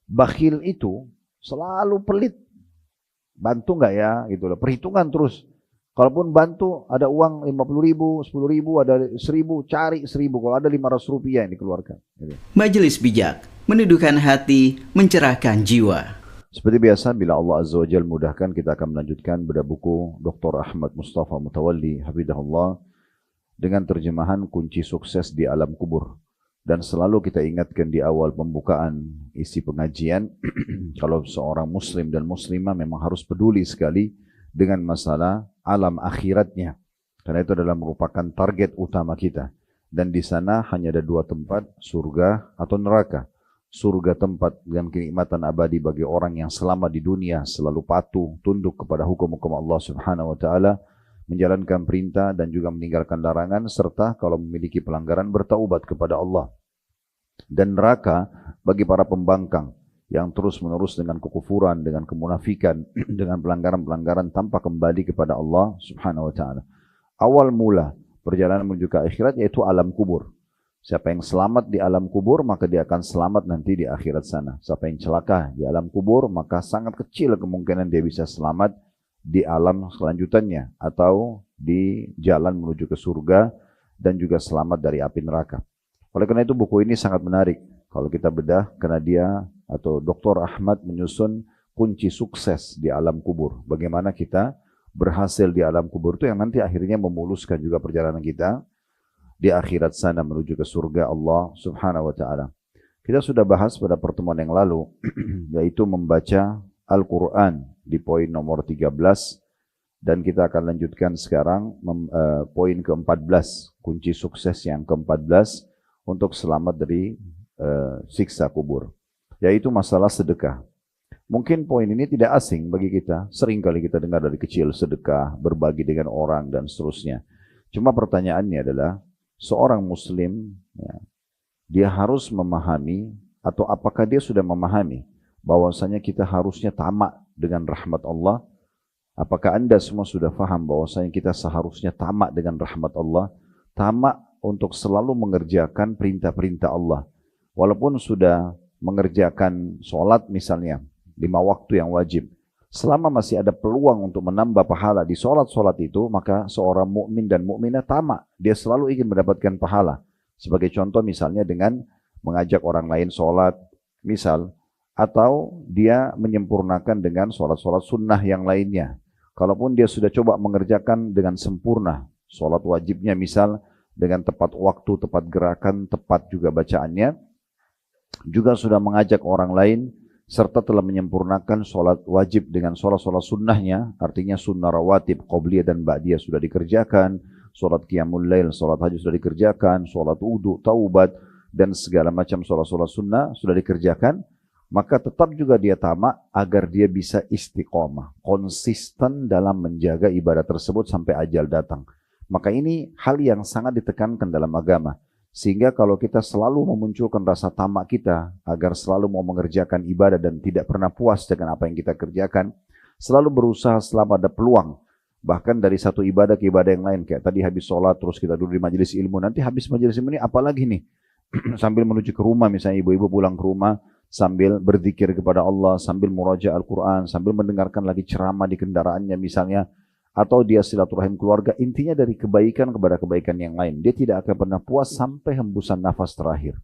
Bakhil itu selalu pelit. Bantu nggak ya? Gitu loh. Perhitungan terus. Kalaupun bantu, ada uang 50.000, 10.000, ada 1.000, cari 1.000. Kalau ada 500 rupiah yang dikeluarkan. Gitu. Majelis Bijak, meneduhkan hati, mencerahkan jiwa. Seperti biasa, bila Allah Azza wa Jalla mudahkan, kita akan melanjutkan bedah buku Dr. Ahmad Mustafa Mutawalli, hafidhahullah, dengan terjemahan kunci sukses di alam kubur. Dan selalu kita ingatkan di awal pembukaan isi pengajian, kalau seorang muslim dan muslimah memang harus peduli sekali dengan masalah alam akhiratnya. Karena itu adalah merupakan target utama kita. Dan di sana hanya ada dua tempat, surga atau neraka. Surga tempat dengan kenikmatan abadi bagi orang yang selama di dunia selalu patuh, tunduk kepada hukum-hukum Allah Subhanahu wa taala, menjalankan perintah dan juga meninggalkan larangan, serta kalau memiliki pelanggaran bertaubat kepada Allah. Dan neraka bagi para pembangkang yang terus-menerus dengan kekufuran, dengan kemunafikan, dengan pelanggaran-pelanggaran tanpa kembali kepada Allah Subhanahu wa taala. Awal mula perjalanan menuju ke akhirat yaitu alam kubur. Siapa yang selamat di alam kubur, maka dia akan selamat nanti di akhirat sana. Siapa yang celaka di alam kubur, maka sangat kecil kemungkinan dia bisa selamat di alam selanjutannya atau di jalan menuju ke surga dan juga selamat dari api neraka. Oleh karena itu buku ini sangat menarik. Kalau kita bedah, karena dia atau Dr. Ahmad menyusun kunci sukses di alam kubur. Bagaimana kita berhasil di alam kubur itu yang nanti akhirnya memuluskan juga perjalanan kita di akhirat sana menuju ke surga Allah Subhanahu wa taala. Kita sudah bahas pada pertemuan yang lalu yaitu membaca Al-Qur'an di poin nomor 13 dan kita akan lanjutkan sekarang poin ke-14, kunci sukses yang ke-14 untuk selamat dari siksa kubur, yaitu masalah sedekah. Mungkin poin ini tidak asing bagi kita, sering kali kita dengar dari kecil sedekah, berbagi dengan orang dan seterusnya. Cuma pertanyaannya adalah seorang muslim ya, dia harus memahami atau apakah dia sudah memahami bahwasanya kita harusnya tamak dengan rahmat Allah. Apakah Anda semua sudah faham bahwasanya kita seharusnya tamak dengan rahmat Allah, tamak untuk selalu mengerjakan perintah-perintah Allah. Walaupun sudah mengerjakan sholat misalnya, 5 waktu yang wajib, selama masih ada peluang untuk menambah pahala di sholat-sholat itu, maka seorang mukmin dan mukminah tamak. Dia selalu ingin mendapatkan pahala. Sebagai contoh misalnya dengan mengajak orang lain sholat, misal, atau dia menyempurnakan dengan sholat-sholat sunnah yang lainnya. Kalaupun dia sudah coba mengerjakan dengan sempurna, sholat wajibnya misal, dengan tepat waktu, tepat gerakan, tepat juga bacaannya, juga sudah mengajak orang lain, serta telah menyempurnakan sholat wajib dengan sholat-sholat sunnahnya, artinya sunnah rawatib, qobliyah dan ba'diyah sudah dikerjakan, sholat qiyamul lail, sholat haji sudah dikerjakan, sholat wudu, taubat, dan segala macam sholat-sholat sunnah sudah dikerjakan, maka tetap juga dia tamak agar dia bisa istiqomah, konsisten dalam menjaga ibadah tersebut sampai ajal datang. Maka ini hal yang sangat ditekankan dalam agama. Sehingga kalau kita selalu memunculkan rasa tamak kita agar selalu mau mengerjakan ibadah dan tidak pernah puas dengan apa yang kita kerjakan, selalu berusaha selama ada peluang. Bahkan dari satu ibadah ke ibadah yang lain. Kayak tadi habis sholat terus kita duduk di majelis ilmu. Nanti habis majelis ilmu ini apalagi nih? Sambil menuju ke rumah misalnya ibu-ibu pulang ke rumah sambil berzikir kepada Allah, sambil muraja Al-Quran, sambil mendengarkan lagi ceramah di kendaraannya misalnya. Atau dia silaturahim keluarga, intinya dari kebaikan kepada kebaikan yang lain. Dia tidak akan pernah puas sampai hembusan nafas terakhir.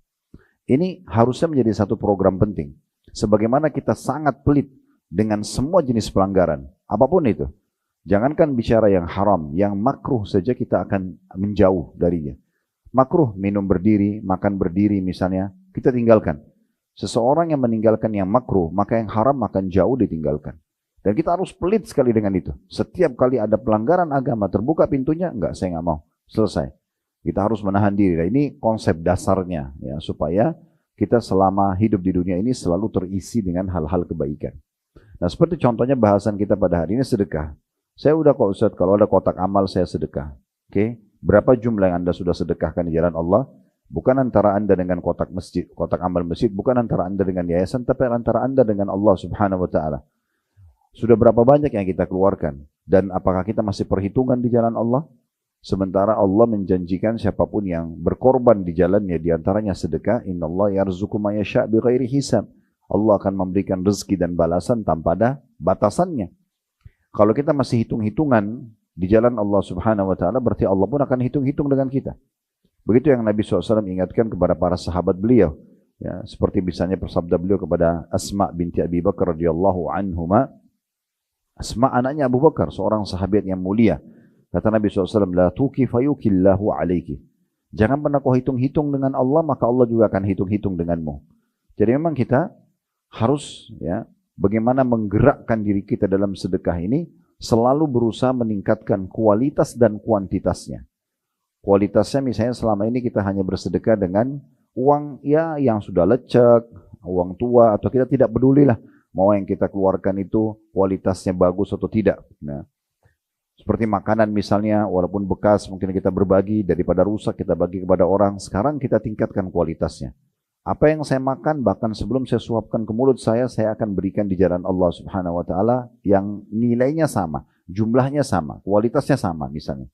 Ini harusnya menjadi satu program penting. Sebagaimana kita sangat pelit dengan semua jenis pelanggaran, apapun itu. Jangankan bicara yang haram, yang makruh saja kita akan menjauh darinya. Makruh, minum berdiri, makan berdiri misalnya, kita tinggalkan. Seseorang yang meninggalkan yang makruh, maka yang haram akan jauh ditinggalkan. Dan kita harus pelit sekali dengan itu. Setiap kali ada pelanggaran agama, terbuka pintunya, enggak, saya enggak mau. Selesai. Kita harus menahan diri. Nah, ini konsep dasarnya, ya, supaya kita selama hidup di dunia ini selalu terisi dengan hal-hal kebaikan. Nah, seperti contohnya bahasan kita pada hari ini sedekah. Saya udah kok Ustaz, kalau ada kotak amal saya sedekah. Oke, berapa jumlah yang Anda sudah sedekahkan di jalan Allah? Bukan antara Anda dengan kotak masjid, kotak amal masjid, bukan antara Anda dengan yayasan, tapi antara Anda dengan Allah Subhanahu wa taala. Sudah berapa banyak yang kita keluarkan? Dan apakah kita masih perhitungan di jalan Allah? Sementara Allah menjanjikan siapapun yang berkorban di jalannya, diantaranya sedekah, innallaha yarzuqu may yasha' bighairi hisab. Allah akan memberikan rezeki dan balasan tanpa ada batasannya. Kalau kita masih hitung-hitungan di jalan Allah Subhanahu wa taala, berarti Allah pun akan hitung-hitung dengan kita. Begitu yang Nabi SAW ingatkan kepada para sahabat beliau. Ya, seperti misalnya bersabda beliau kepada Asma binti Abi Bakar radhiyallahu anhuma. Asma anaknya Abu Bakar, seorang sahabat yang mulia. Kata Nabi SAW, la tuki fayukillahu alaiki. Jangan pernah kau hitung-hitung dengan Allah, maka Allah juga akan hitung-hitung denganmu. Jadi memang kita harus ya bagaimana menggerakkan diri kita dalam sedekah ini, selalu berusaha meningkatkan kualitas dan kuantitasnya. Kualitasnya misalnya selama ini kita hanya bersedekah dengan uang ya yang sudah lecek, uang tua, atau kita tidak pedulilah mau yang kita keluarkan itu kualitasnya bagus atau tidak. Nah, seperti makanan misalnya, walaupun bekas mungkin kita berbagi, daripada rusak kita bagi kepada orang. Sekarang kita tingkatkan kualitasnya. Apa yang saya makan, bahkan sebelum saya suapkan ke mulut saya akan berikan di jalan Allah Subhanahu wa taala yang nilainya sama, jumlahnya sama, kualitasnya sama misalnya.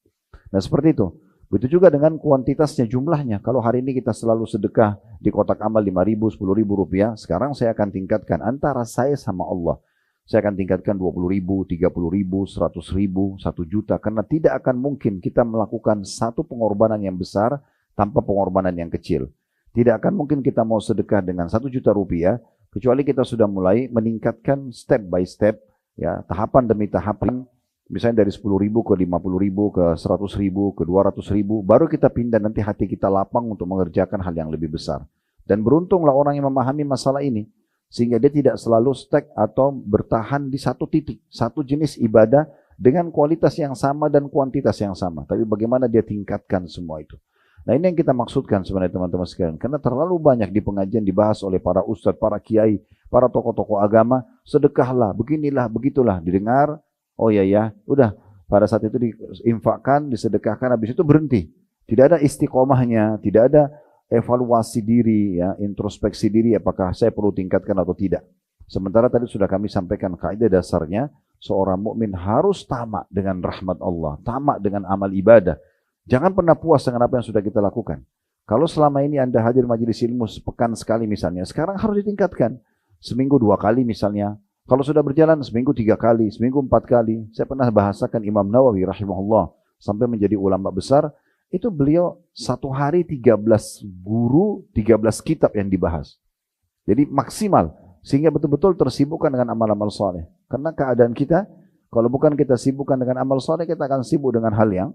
Nah, seperti itu. Begitu juga dengan kuantitasnya, jumlahnya. Kalau hari ini kita selalu sedekah di kotak amal 5.000, 10.000 rupiah, sekarang saya akan tingkatkan antara saya sama Allah. Saya akan tingkatkan 20.000, 30.000, 100.000, 1 juta. Karena tidak akan mungkin kita melakukan satu pengorbanan yang besar tanpa pengorbanan yang kecil. Tidak akan mungkin kita mau sedekah dengan 1 juta rupiah, kecuali kita sudah mulai meningkatkan step by step, ya, tahapan demi tahapan. Misalnya dari 10.000 ke 50.000, ke 100.000, ke 200.000, baru kita pindah nanti hati kita lapang untuk mengerjakan hal yang lebih besar. Dan beruntunglah orang yang memahami masalah ini, sehingga dia tidak selalu stuck atau bertahan di satu titik, satu jenis ibadah dengan kualitas yang sama dan kuantitas yang sama. Tapi bagaimana dia tingkatkan semua itu. Nah, ini yang kita maksudkan sebenarnya teman-teman sekalian. Karena terlalu banyak di pengajian dibahas oleh para ustadz, para kiai, para tokoh-tokoh agama, sedekahlah, beginilah, begitulah, didengar. Oh ya, udah pada saat itu diinfakkan, disedekahkan, habis itu berhenti. Tidak ada istiqomahnya, tidak ada evaluasi diri, ya, introspeksi diri, apakah saya perlu tingkatkan atau tidak. Sementara tadi sudah kami sampaikan kaidah dasarnya, seorang mukmin harus tamak dengan rahmat Allah, tamak dengan amal ibadah. Jangan pernah puas dengan apa yang sudah kita lakukan. Kalau selama ini Anda hadir majelis ilmu sepekan sekali misalnya, sekarang harus ditingkatkan. Seminggu 2 kali misalnya. Kalau sudah berjalan seminggu 3 kali, seminggu 4 kali. Saya pernah bahasakan Imam Nawawi rahimahullah sampai menjadi ulama besar. Itu beliau 1 hari 13 guru, 13 kitab yang dibahas. Jadi maksimal. Sehingga betul-betul tersibukkan dengan amal-amal soleh. Karena keadaan kita, kalau bukan kita sibukkan dengan amal soleh, kita akan sibuk dengan hal yang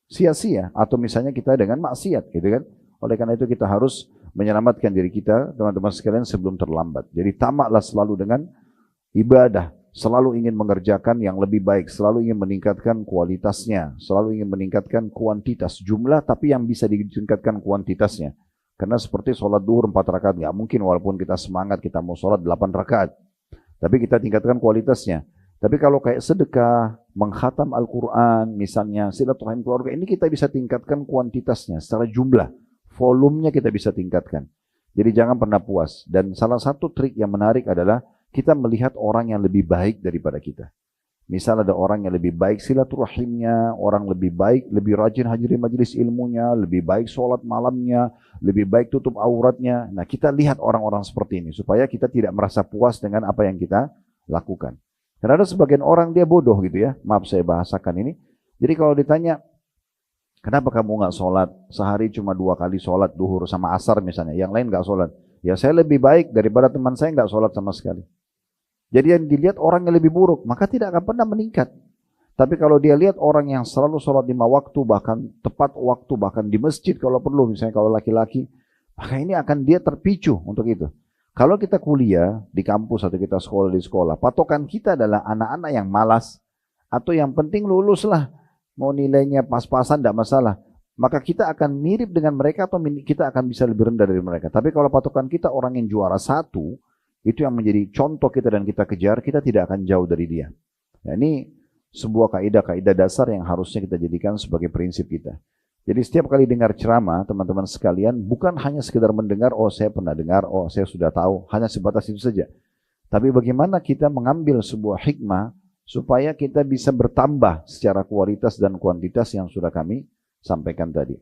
sia-sia. Atau misalnya kita dengan maksiat, gitu kan. Oleh karena itu kita harus menyelamatkan diri kita, teman-teman sekalian, sebelum terlambat. Jadi tamaklah selalu dengan ibadah, selalu ingin mengerjakan yang lebih baik, selalu ingin meningkatkan kualitasnya, selalu ingin meningkatkan kuantitas, jumlah, tapi yang bisa ditingkatkan kuantitasnya. Karena seperti sholat duhur 4 rakaat, nggak mungkin walaupun kita semangat kita mau sholat 8 rakaat. Tapi kita tingkatkan kualitasnya. Tapi kalau kayak sedekah, mengkhatam Al-Quran, misalnya silaturahim keluarga, ini kita bisa tingkatkan kuantitasnya secara jumlah, volumenya kita bisa tingkatkan. Jadi jangan pernah puas. Dan salah satu trik yang menarik adalah kita melihat orang yang lebih baik daripada kita. Misal ada orang yang lebih baik silaturahimnya, orang lebih baik, lebih rajin hadirin majelis ilmunya, lebih baik sholat malamnya, lebih baik tutup auratnya. Nah, kita lihat orang-orang seperti ini supaya kita tidak merasa puas dengan apa yang kita lakukan. Karena ada sebagian orang dia bodoh gitu ya. Maaf saya bahasakan ini. Jadi kalau ditanya, kenapa kamu nggak sholat? Sehari cuma 2 kali sholat duhur sama asar misalnya. Yang lain nggak sholat. Ya saya lebih baik daripada teman saya nggak sholat sama sekali. Jadi yang dilihat orang yang lebih buruk, maka tidak akan pernah meningkat. Tapi kalau dia lihat orang yang selalu sholat 5 waktu, bahkan tepat waktu, bahkan di masjid kalau perlu, misalnya kalau laki-laki, maka ini akan dia terpicu untuk itu. Kalau kita kuliah di kampus atau kita sekolah di sekolah, patokan kita adalah anak-anak yang malas, atau yang penting lulus lah, mau nilainya pas-pasan tidak masalah. Maka kita akan mirip dengan mereka atau kita akan bisa lebih rendah dari mereka. Tapi kalau patokan kita orang yang juara 1, itu yang menjadi contoh kita dan kita kejar, kita tidak akan jauh dari dia. Nah, ini sebuah kaidah-kaidah dasar yang harusnya kita jadikan sebagai prinsip kita. Jadi setiap kali dengar ceramah, teman-teman sekalian, bukan hanya sekedar mendengar, oh saya pernah dengar, oh saya sudah tahu, hanya sebatas itu saja. Tapi bagaimana kita mengambil sebuah hikmah, supaya kita bisa bertambah secara kualitas dan kuantitas yang sudah kami sampaikan tadi.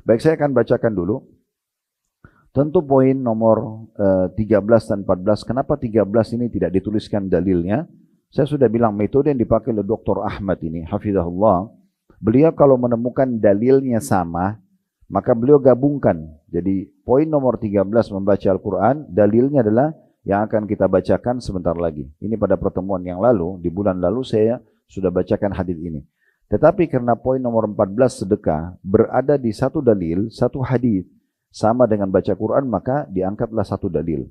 Baik, saya akan bacakan dulu Tentu poin nomor 13 dan 14, kenapa 13 ini tidak dituliskan dalilnya? Saya sudah bilang metode yang dipakai oleh Dr. Ahmad ini, hafizahullah, beliau kalau menemukan dalilnya sama, maka beliau gabungkan. Jadi poin nomor 13 membaca Al-Quran, dalilnya adalah yang akan kita bacakan sebentar lagi. Ini pada pertemuan yang lalu, di bulan lalu saya sudah bacakan hadis ini. Tetapi karena poin nomor 14 sedekah berada di satu dalil, satu hadis, sama dengan baca Quran, maka diangkatlah satu dalil.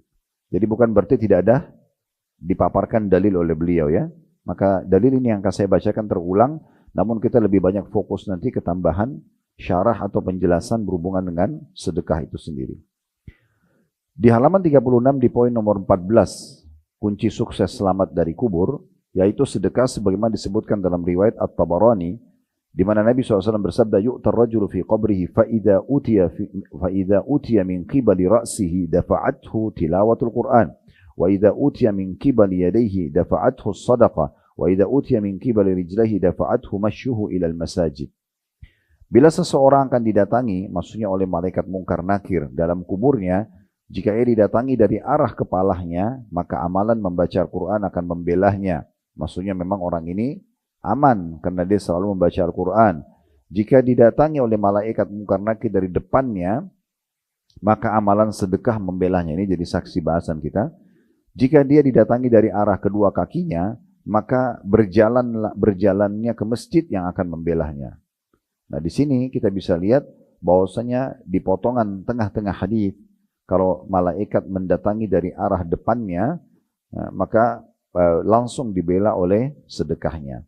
Jadi bukan berarti tidak ada dipaparkan dalil oleh beliau ya. Maka dalil ini yang akan saya bacakan terulang, namun kita lebih banyak fokus nanti ke tambahan syarah atau penjelasan berhubungan dengan sedekah itu sendiri. Di halaman 36 di poin nomor 14, kunci sukses selamat dari kubur, yaitu sedekah sebagaimana disebutkan dalam riwayat At-Tabarani, di mana Nabi SAW bersabda, yu'tar rajulu fi qabrihi fa'idha utiya min qibali ra'sihi dafa'athu tilawatul Qur'an, wa idha utiya min qibali yadayhi dafa'athu sadaqah, wa idha utiya min qibali rijlaihi dafa'athu masyuhu ilal masajid. Bila seseorang akan didatangi, maksudnya oleh malaikat mungkar nakir dalam kuburnya, jika ia didatangi dari arah kepalanya, maka amalan membaca Al-Quran akan membelahnya. Maksudnya memang orang ini aman karena dia selalu membaca Al-Quran. Jika didatangi oleh malaikat mungkar nakir dari depannya, maka amalan sedekah membelahnya. Ini jadi saksi bahasan kita. Jika dia didatangi dari arah kedua kakinya, maka berjalannya ke masjid yang akan membelahnya. Nah di sini kita bisa lihat bahwasanya di potongan tengah-tengah hadis, kalau malaikat mendatangi dari arah depannya, maka langsung dibela oleh sedekahnya.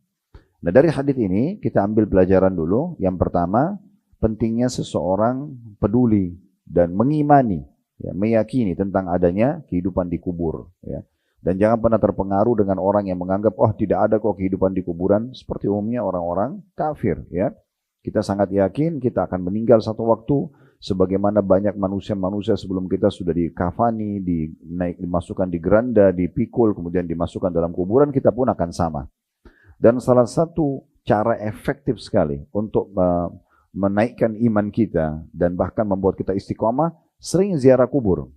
Nah dari hadis ini kita ambil pelajaran dulu. Yang pertama, pentingnya seseorang peduli dan mengimani, ya, meyakini tentang adanya kehidupan di kubur. Ya. Dan jangan pernah terpengaruh dengan orang yang menganggap, oh tidak ada kok kehidupan di kuburan, seperti umumnya orang-orang kafir. Ya. Kita sangat yakin kita akan meninggal satu waktu, sebagaimana banyak manusia-manusia sebelum kita sudah dikafani, dimasukkan di geranda, dipikul, kemudian dimasukkan dalam kuburan, kita pun akan sama. Dan salah satu cara efektif sekali untuk menaikkan iman kita dan bahkan membuat kita istiqomah, sering ziarah kubur.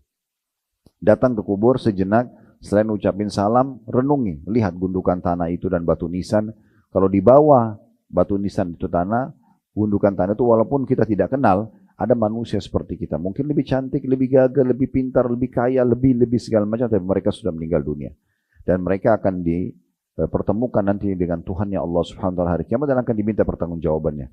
Datang ke kubur sejenak, selain ucapin salam, renungi, lihat gundukan tanah itu dan batu nisan. Kalau di bawah batu nisan itu tanah, gundukan tanah itu walaupun kita tidak kenal, ada manusia seperti kita. Mungkin lebih cantik, lebih gagah, lebih pintar, lebih kaya, lebih segala macam, tapi mereka sudah meninggal dunia. Dan mereka akan dipertemukan nanti dengan Tuhannya Allah Subhanahu wa taala hari kiamat dan akan diminta pertanggungjawabannya.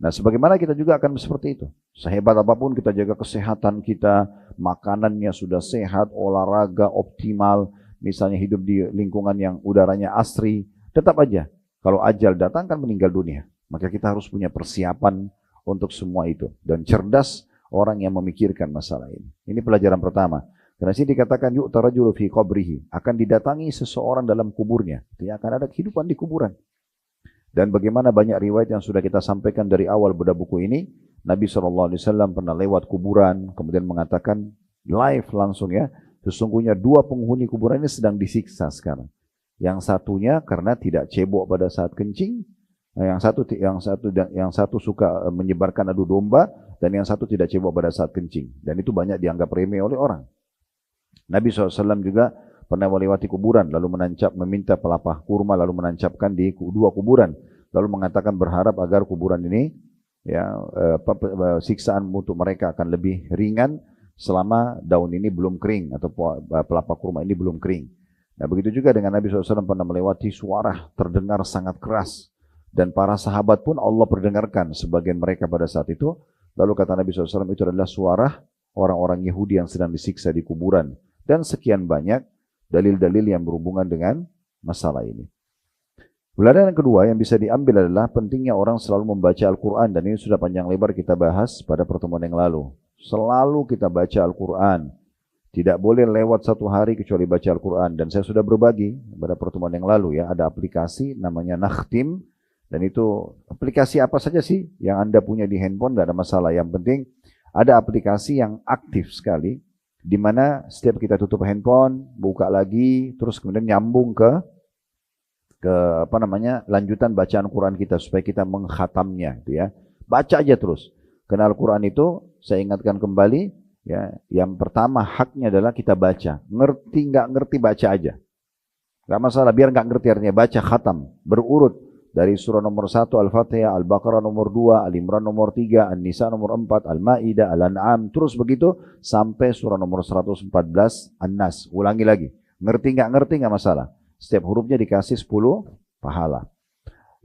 Nah, sebagaimana kita juga akan seperti itu. Sehebat apapun kita jaga kesehatan kita, makanannya sudah sehat, olahraga optimal, misalnya hidup di lingkungan yang udaranya asri, tetap aja kalau ajal datang kan meninggal dunia. Maka kita harus punya persiapan untuk semua itu. Dan cerdas orang yang memikirkan masalah ini. Ini pelajaran pertama. Karena sini dikatakan yu'tar rajulu fi qabrihi, akan didatangi seseorang dalam kuburnya. Artinya akan ada kehidupan di kuburan. Dan bagaimana banyak riwayat yang sudah kita sampaikan dari awal bedah buku ini, Nabi SAW pernah lewat kuburan, kemudian mengatakan live langsung ya, sesungguhnya dua penghuni kuburan ini sedang disiksa sekarang. Yang satunya karena tidak cebok pada saat kencing, yang satu suka menyebarkan adu domba, dan yang satu tidak cebok pada saat kencing. Dan itu banyak dianggap remeh oleh orang. Nabi SAW juga pernah melewati kuburan, lalu meminta pelepah kurma, lalu menancapkan di dua kuburan, lalu mengatakan berharap agar kuburan ini, ya, siksaan untuk mereka akan lebih ringan selama daun ini belum kering atau pelepah kurma ini belum kering. Nah begitu juga dengan Nabi SAW pernah melewati suara terdengar sangat keras, dan para sahabat pun Allah perdengarkan sebagian mereka pada saat itu. Lalu kata Nabi SAW, itu adalah suara orang-orang Yahudi yang sedang disiksa di kuburan. Dan sekian banyak dalil-dalil yang berhubungan dengan masalah ini. Pelajaran kedua yang bisa diambil adalah pentingnya orang selalu membaca Al-Quran. Dan ini sudah panjang lebar kita bahas pada pertemuan yang lalu. Selalu kita baca Al-Quran. Tidak boleh lewat satu hari kecuali baca Al-Quran. Dan saya sudah berbagi pada pertemuan yang lalu ya, ada aplikasi namanya Nakhtim. Dan itu aplikasi apa saja sih yang Anda punya di handphone, tidak ada masalah. Yang penting ada aplikasi yang aktif sekali, di mana setiap kita tutup handphone, buka lagi, terus kemudian nyambung ke lanjutan bacaan Quran kita supaya kita mengkhatamnya, gitu ya. Baca aja terus. Karena Al-Quran itu saya ingatkan kembali, Ya, yang pertama haknya adalah kita baca. Ngerti nggak ngerti baca aja. Nggak masalah, biar nggak ngerti artinya baca khatam. Berurut dari surah nomor 1 Al-Fatihah, Al-Baqarah nomor 2, Al-Imran nomor 3, An-Nisa nomor 4, Al-Ma'idah, Al-An'am. Terus begitu sampai surah nomor 114 An-Nas. Ulangi lagi. Ngerti nggak masalah. Setiap hurufnya dikasih 10 pahala.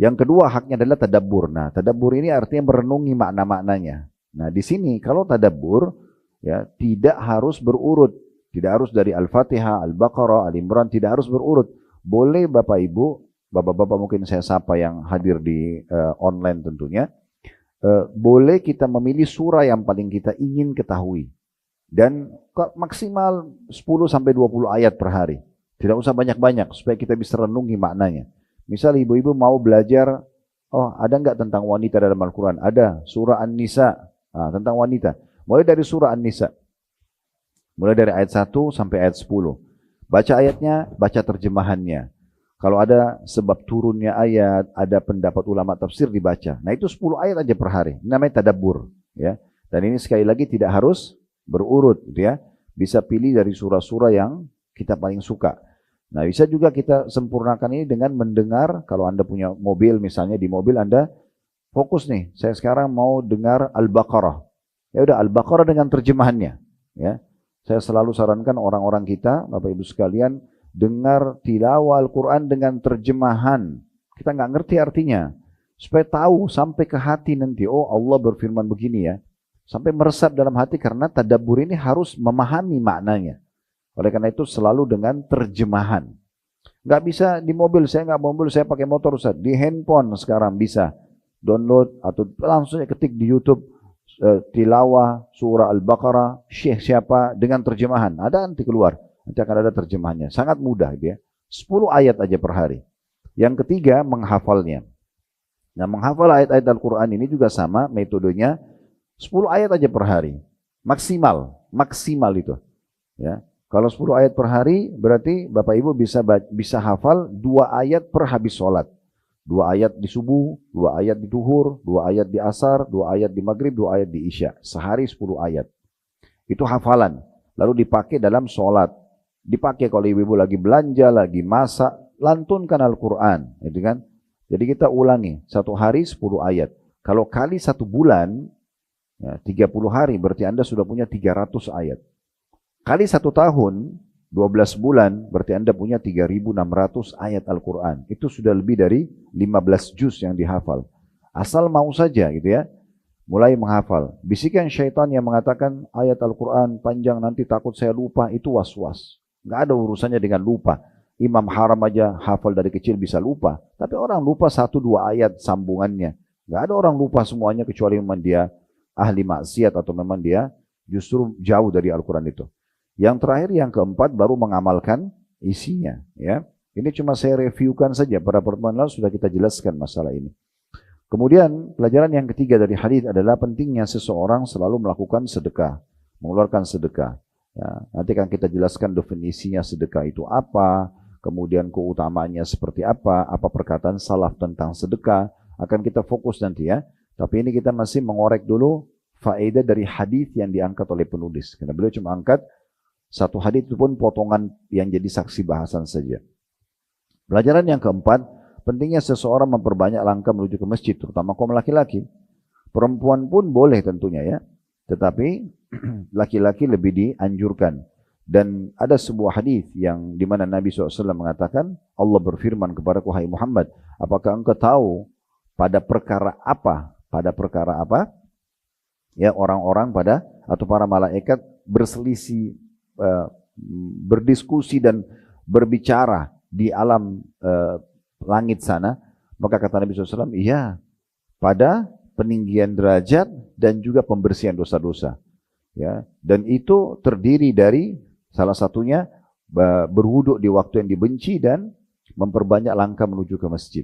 Yang kedua haknya adalah tadabbur. Nah, tadabbur ini artinya merenungi makna-maknanya. Nah, di sini kalau tadabbur ya tidak harus berurut. Tidak harus dari Al-Fatihah, Al-Baqarah, Al-Imran, tidak harus berurut. Boleh Bapak Ibu, Bapak-bapak mungkin saya sapa yang hadir di online tentunya, boleh kita memilih surah yang paling kita ingin ketahui. Dan maksimal 10-20 ayat per hari. Tidak usah banyak-banyak supaya kita bisa renungi maknanya. Misal ibu-ibu mau belajar, oh ada nggak tentang wanita dalam Al-Quran? Ada, surah An-Nisa, tentang wanita. Mulai dari surah An-Nisa. Mulai dari ayat 1 sampai ayat 10. Baca ayatnya, baca terjemahannya. Kalau ada sebab turunnya ayat, ada pendapat ulama tafsir dibaca. Nah itu 10 ayat aja per hari. Ini namanya tadabbur. Ya. Dan ini sekali lagi tidak harus berurut. Gitu ya. Bisa pilih dari surah-surah yang kita paling suka. Nah bisa juga kita sempurnakan ini dengan mendengar. Kalau Anda punya mobil misalnya, di mobil Anda fokus nih. Saya sekarang mau dengar Al-Baqarah. Ya udah Al-Baqarah dengan terjemahannya. Ya. Saya selalu sarankan orang-orang kita, Bapak Ibu sekalian, dengar tilawah Al-Quran dengan terjemahan. Kita nggak ngerti artinya. Supaya tahu sampai ke hati nanti, oh Allah berfirman begini ya. Sampai meresap dalam hati karena tadabbur ini harus memahami maknanya. Oleh karena itu selalu dengan terjemahan. Nggak bisa di mobil, saya nggak mobil, saya pakai motor Ustaz. Di handphone sekarang bisa download atau langsung ketik di YouTube. Tilawah surah Al-Baqarah, Syekh siapa dengan terjemahan. Ada nanti keluar, nanti akan ada terjemahannya. Sangat mudah dia. 10 ayat aja per hari. Yang ketiga menghafalnya. Nah menghafal ayat-ayat Al-Quran ini juga sama metodenya. 10 ayat aja per hari. Maksimal itu. Ya. Kalau 10 ayat per hari berarti Bapak Ibu bisa hafal 2 ayat per habis sholat. 2 ayat di subuh, 2 ayat di duhur, 2 ayat di asar, 2 ayat di maghrib, 2 ayat di isya. Sehari 10 ayat. Itu hafalan. Lalu dipakai dalam sholat. Dipakai kalau ibu-ibu lagi belanja, lagi masak, lantunkan Al-Quran. Gitu kan? Jadi kita ulangi. 1 hari 10 ayat. Kalau kali 1 bulan, ya, 30 hari berarti Anda sudah punya 300 ayat. Kali 1 tahun, 12 bulan, berarti Anda punya 3.600 ayat Al-Quran. Itu sudah lebih dari 15 juz yang dihafal. Asal mau saja gitu ya. Mulai menghafal. Bisikan syaitan yang mengatakan ayat Al-Quran panjang nanti takut saya lupa, itu was-was. Nggak ada urusannya dengan lupa. Imam Haram aja hafal dari kecil bisa lupa. Tapi orang lupa 1-2 ayat sambungannya. Nggak ada orang lupa semuanya kecuali memang dia ahli maksiat atau memang dia justru jauh dari Al-Quran itu. Yang terakhir, yang keempat, baru mengamalkan isinya. Ya, ini cuma saya reviewkan saja. Pada pertemuan lalu sudah kita jelaskan masalah ini. Kemudian pelajaran yang ketiga dari hadis adalah pentingnya seseorang selalu melakukan sedekah, mengeluarkan sedekah. Ya, nanti akan kita jelaskan definisinya sedekah itu apa, kemudian keutamaannya seperti apa perkataan salaf tentang sedekah. Akan kita fokus nanti ya. Tapi ini kita masih mengorek dulu faedah dari hadis yang diangkat oleh penulis. Karena beliau cuma angkat satu hadis itu pun potongan yang jadi saksi bahasan saja. Pelajaran yang keempat, pentingnya seseorang memperbanyak langkah menuju ke masjid, terutama kaum laki-laki. Perempuan pun boleh tentunya ya, tetapi laki-laki lebih dianjurkan. Dan ada sebuah hadis yang dimana Nabi SAW mengatakan, Allah berfirman kepadaku, hai Muhammad, apakah engkau tahu pada perkara apa? Ya orang-orang atau para malaikat berselisih, berdiskusi dan berbicara di alam langit sana. Maka kata Nabi SAW, iya, pada peninggian derajat dan juga pembersihan dosa-dosa. Ya, dan itu terdiri dari salah satunya berwuduk di waktu yang dibenci dan memperbanyak langkah menuju ke masjid.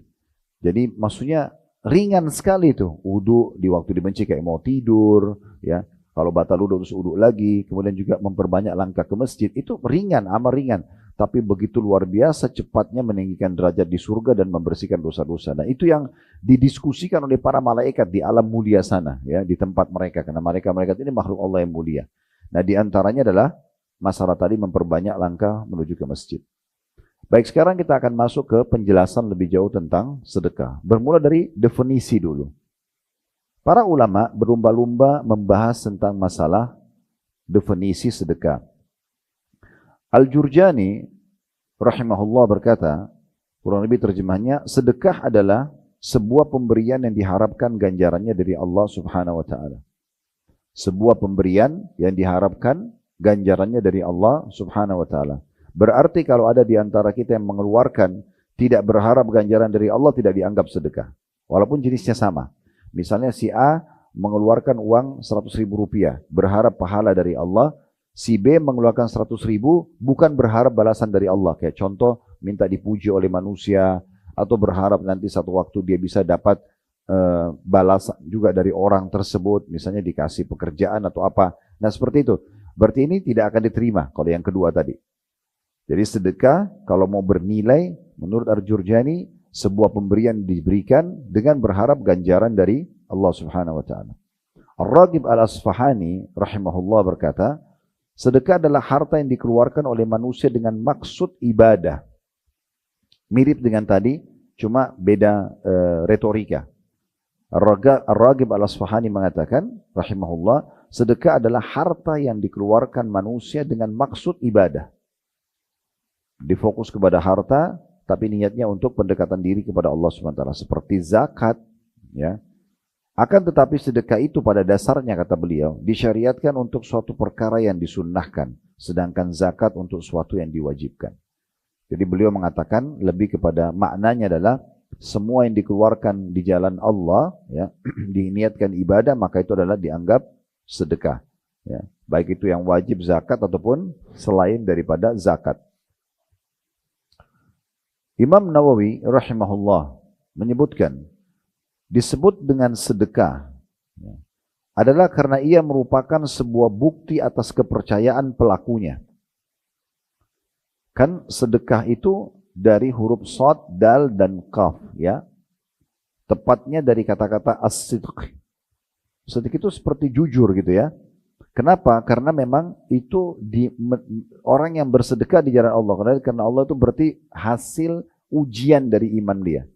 Jadi maksudnya ringan sekali itu, wuduk di waktu dibenci kayak mau tidur, ya. Kalau batal wudhu terus wudhu lagi, kemudian juga memperbanyak langkah ke masjid, itu ringan, amat ringan. Tapi begitu luar biasa cepatnya meninggikan derajat di surga dan membersihkan dosa-dosa. Nah itu yang didiskusikan oleh para malaikat di alam mulia sana, ya, di tempat mereka. Karena mereka ini makhluk Allah yang mulia. Nah, di antaranya adalah masalah tadi memperbanyak langkah menuju ke masjid. Baik, sekarang kita akan masuk ke penjelasan lebih jauh tentang sedekah. Bermula dari definisi dulu. Para ulama berlumba-lumba membahas tentang masalah definisi sedekah. Al-Jurjani rahimahullah berkata, kurang lebih terjemahnya, sedekah adalah sebuah pemberian yang diharapkan ganjarannya dari Allah Subhanahu wa taala. Sebuah pemberian yang diharapkan ganjarannya dari Allah Subhanahu wa taala. Berarti kalau ada di antara kita yang mengeluarkan tidak berharap ganjaran dari Allah, tidak dianggap sedekah. Walaupun jenisnya sama. Misalnya si A mengeluarkan uang 100.000 rupiah, berharap pahala dari Allah. Si B mengeluarkan 100.000, bukan berharap balasan dari Allah. Kayak contoh, minta dipuji oleh manusia, atau berharap nanti satu waktu dia bisa dapat balasan juga dari orang tersebut, misalnya dikasih pekerjaan atau apa. Nah seperti itu. Berarti ini tidak akan diterima kalau yang kedua tadi. Jadi sedekah kalau mau bernilai, menurut Al-Jurjani, sebuah pemberian diberikan dengan berharap ganjaran dari Allah Subhanahu wa taala. Ar-Raghib Al-Asfahani rahimahullah berkata, sedekah adalah harta yang dikeluarkan oleh manusia dengan maksud ibadah. Mirip dengan tadi, cuma beda retorika. Ar-Raghib Al-Asfahani mengatakan, rahimahullah, sedekah adalah harta yang dikeluarkan manusia dengan maksud ibadah. Difokus kepada harta, tapi niatnya untuk pendekatan diri kepada Allah SWT. Seperti zakat, ya. Akan tetapi sedekah itu pada dasarnya, kata beliau, disyariatkan untuk suatu perkara yang disunnahkan, sedangkan zakat untuk suatu yang diwajibkan. Jadi beliau mengatakan lebih kepada maknanya adalah semua yang dikeluarkan di jalan Allah, ya, diniatkan ibadah, maka itu adalah dianggap sedekah. Ya. Baik itu yang wajib zakat ataupun selain daripada zakat. Imam Nawawi rahimahullah menyebutkan, disebut dengan sedekah adalah karena ia merupakan sebuah bukti atas kepercayaan pelakunya. Kan sedekah itu dari huruf shad, dal, dan qaf, ya. Tepatnya dari kata-kata as-sidq. Sidq itu seperti jujur gitu ya. Kenapa? Karena memang itu orang yang bersedekah di jalan Allah. Karena Allah itu berarti hasil ujian dari iman dia.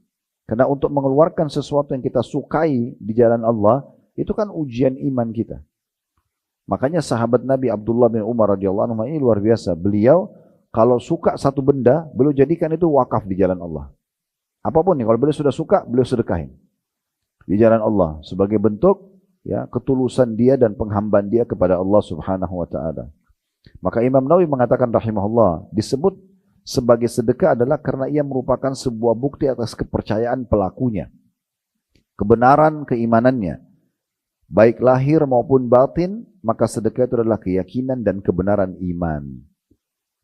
Karena untuk mengeluarkan sesuatu yang kita sukai di jalan Allah, itu kan ujian iman kita. Makanya sahabat Nabi Abdullah bin Umar radhiyallahu anhu ini luar biasa. Beliau kalau suka satu benda, beliau jadikan itu wakaf di jalan Allah. Apapun nih, kalau beliau sudah suka, beliau sedekahin di jalan Allah sebagai bentuk ya ketulusan dia dan penghambaan dia kepada Allah Subhanahu wa taala. Maka Imam Nawawi mengatakan rahimahullah, disebut sebagai sedekah adalah karena ia merupakan sebuah bukti atas kepercayaan pelakunya, kebenaran keimanannya, baik lahir maupun batin. Maka sedekah itu adalah keyakinan dan kebenaran iman.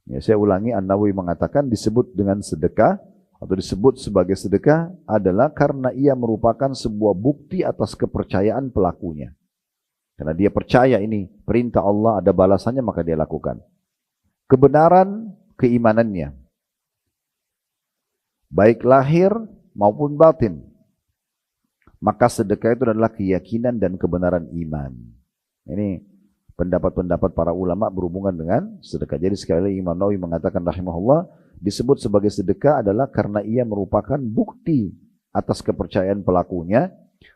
Ya, saya ulangi, An-Nawawi mengatakan disebut dengan sedekah atau disebut sebagai sedekah adalah karena ia merupakan sebuah bukti atas kepercayaan pelakunya. Karena dia percaya ini perintah Allah, ada balasannya, maka dia lakukan. Kebenaran keimanannya, baik lahir maupun batin. Maka sedekah itu adalah keyakinan dan kebenaran iman. Ini pendapat-pendapat para ulama berhubungan dengan sedekah. Jadi sekali lagi Imam Nawawi mengatakan rahimahullah, disebut sebagai sedekah adalah karena ia merupakan bukti atas kepercayaan pelakunya,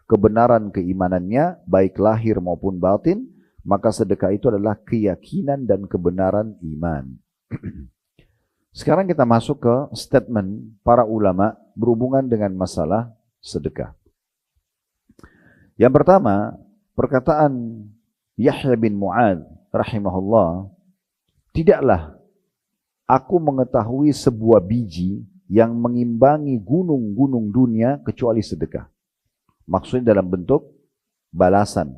kebenaran keimanannya, baik lahir maupun batin. Maka sedekah itu adalah keyakinan dan kebenaran iman. Sekarang kita masuk ke statement para ulama berhubungan dengan masalah sedekah. Yang pertama, perkataan Yahya bin Mu'adz rahimahullah, tidaklah aku mengetahui sebuah biji yang mengimbangi gunung-gunung dunia kecuali sedekah. Maksudnya dalam bentuk balasan.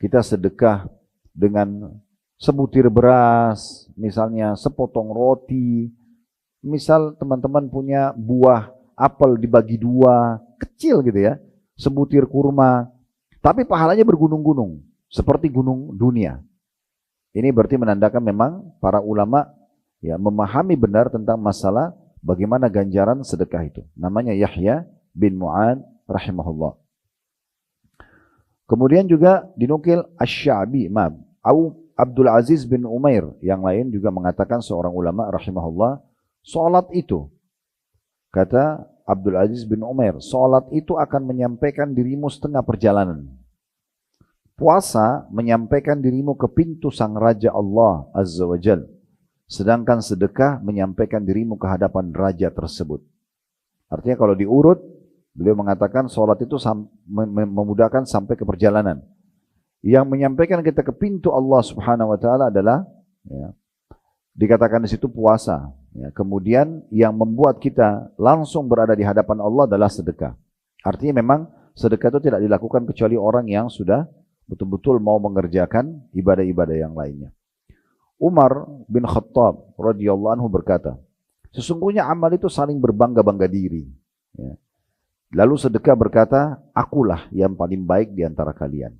Kita sedekah dengan sebutir beras, misalnya sepotong roti. Misal teman-teman punya buah apel dibagi dua, kecil gitu ya, sebutir kurma, tapi pahalanya bergunung-gunung, seperti gunung dunia. Ini berarti menandakan memang para ulama ya memahami benar tentang masalah bagaimana ganjaran sedekah itu. Namanya Yahya bin Mu'adz rahimahullah. Kemudian juga dinukil Asy-Sya'bi, Abdul Aziz bin Umair, yang lain juga mengatakan seorang ulama rahimahullah, salat itu, kata Abdul Aziz bin Umair, salat itu akan menyampaikan dirimu setengah perjalanan. Puasa menyampaikan dirimu ke pintu sang Raja Allah Azza wa Jal. Sedangkan sedekah menyampaikan dirimu ke hadapan Raja tersebut. Artinya kalau diurut, beliau mengatakan salat itu memudahkan sampai ke perjalanan. Yang menyampaikan kita ke pintu Allah Subhanahu wa Ta'ala adalah dikatakan di situ puasa. Kemudian yang membuat kita langsung berada di hadapan Allah adalah sedekah. Artinya memang sedekah itu tidak dilakukan kecuali orang yang sudah betul-betul mau mengerjakan ibadah-ibadah yang lainnya. Umar bin Khattab radhiyallahu anhu berkata, sesungguhnya amal itu saling berbangga-bangga diri. Lalu sedekah berkata, akulah yang paling baik di antara kalian.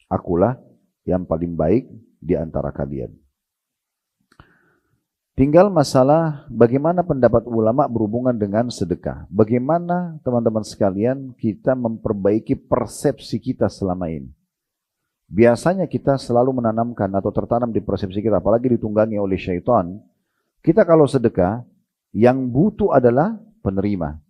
Akulah yang paling baik di antara kalian. Tinggal masalah bagaimana pendapat ulama berhubungan dengan sedekah. Bagaimana teman-teman sekalian kita memperbaiki persepsi kita selama ini. Biasanya kita selalu menanamkan atau tertanam di persepsi kita, apalagi ditunggangi oleh syaitan. Kita kalau sedekah, yang butuh adalah penerima.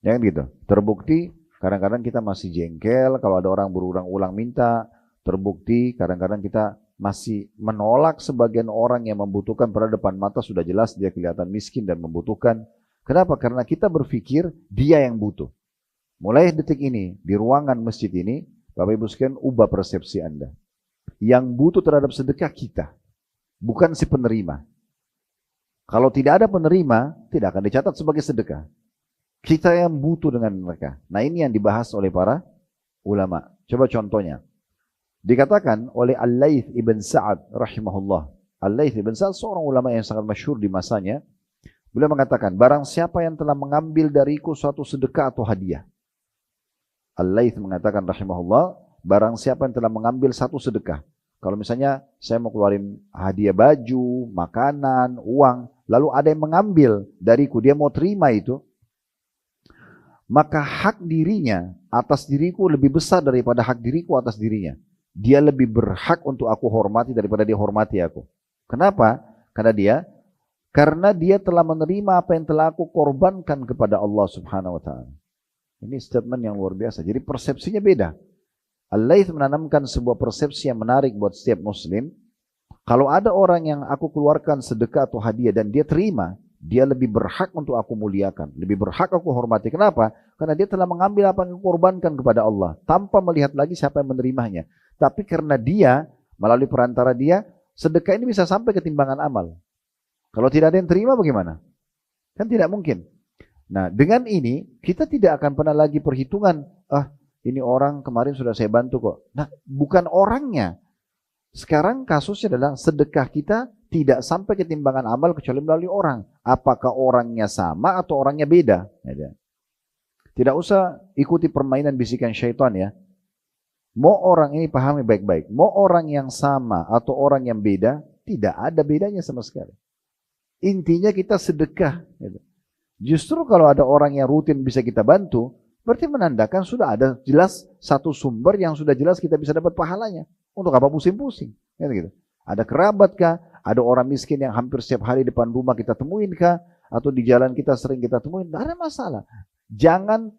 Ya kan gitu. Terbukti kadang-kadang kita masih jengkel kalau ada orang berulang-ulang minta. Terbukti kadang-kadang kita masih menolak sebagian orang yang membutuhkan, pada depan mata sudah jelas dia kelihatan miskin dan membutuhkan. Kenapa? Karena kita berpikir dia yang butuh. Mulai detik ini, di ruangan masjid ini, Bapak Ibu sekalian, ubah persepsi Anda. Yang butuh terhadap sedekah kita, bukan si penerima. Kalau tidak ada penerima, tidak akan dicatat sebagai sedekah. Kita yang butuh dengan mereka. Nah, ini yang dibahas oleh para ulama. Coba contohnya. Dikatakan oleh Al-Laits ibn Sa'ad rahimahullah. Al-Laits ibn Sa'ad seorang ulama yang sangat masyhur di masanya. Beliau mengatakan, barang siapa yang telah mengambil dariku suatu sedekah atau hadiah. Al-Laits mengatakan rahimahullah, barang siapa yang telah mengambil satu sedekah. Kalau misalnya saya mau keluarin hadiah baju, makanan, uang, lalu ada yang mengambil dariku, dia mau terima itu, maka hak dirinya atas diriku lebih besar daripada hak diriku atas dirinya. Dia lebih berhak untuk aku hormati daripada dia hormati aku. Kenapa? Karena dia telah menerima apa yang telah aku korbankan kepada Allah Subhanahu wa Ta'ala. Ini statement yang luar biasa. Jadi persepsinya beda. Al-Laits menanamkan sebuah persepsi yang menarik buat setiap muslim. Kalau ada orang yang aku keluarkan sedekah atau hadiah dan dia terima, dia lebih berhak untuk aku muliakan, lebih berhak aku hormati. Kenapa? Karena dia telah mengambil apa yang aku korbankan kepada Allah, tanpa melihat lagi siapa yang menerimanya. Tapi karena dia, melalui perantara dia, sedekah ini bisa sampai ke timbangan amal. Kalau tidak ada yang terima bagaimana? Kan tidak mungkin. Nah, dengan ini kita tidak akan pernah lagi perhitungan, ini orang kemarin sudah saya bantu kok. Nah, bukan orangnya. Sekarang kasusnya adalah sedekah kita tidak sampai ke timbangan amal kecuali melalui orang. Apakah orangnya sama atau orangnya beda? Tidak usah ikuti permainan bisikan syaitan ya. Mau orang ini pahami baik-baik. Mau orang yang sama atau orang yang beda, tidak ada bedanya sama sekali. Intinya kita sedekah. Justru kalau ada orang yang rutin bisa kita bantu, berarti menandakan sudah ada jelas satu sumber yang sudah jelas kita bisa dapat pahalanya. Untuk apa pusing-pusing? Gitu. Ada kerabat kah? Ada orang miskin yang hampir setiap hari depan rumah kita temuin kah? Atau di jalan kita sering kita temuin? Tidak ada masalah. Jangan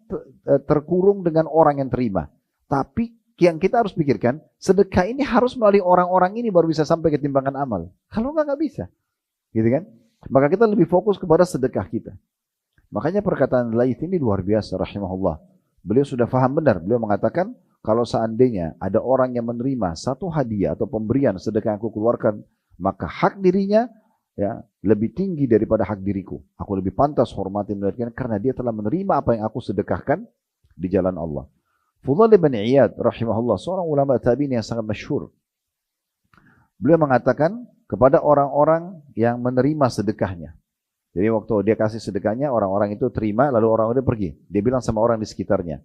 terkurung dengan orang yang terima. Tapi yang kita harus pikirkan, sedekah ini harus melalui orang-orang ini baru bisa sampai ke timbangan amal. Kalau enggak bisa. Gitu kan? Maka kita lebih fokus kepada sedekah kita. Makanya perkataan Laits ini luar biasa rahimahullah. Beliau sudah faham benar. Beliau mengatakan, kalau seandainya ada orang yang menerima satu hadiah atau pemberian sedekah yang aku keluarkan, maka hak dirinya ya lebih tinggi daripada hak diriku. Aku lebih pantas hormati melihatnya karena dia telah menerima apa yang aku sedekahkan di jalan Allah. Fudail bin Iyad rahimahullah, seorang ulama tabi'in yang sangat masyhur. Beliau mengatakan kepada orang-orang yang menerima sedekahnya. Jadi waktu dia kasih sedekahnya, orang-orang itu terima, lalu orang itu pergi. Dia bilang sama orang di sekitarnya,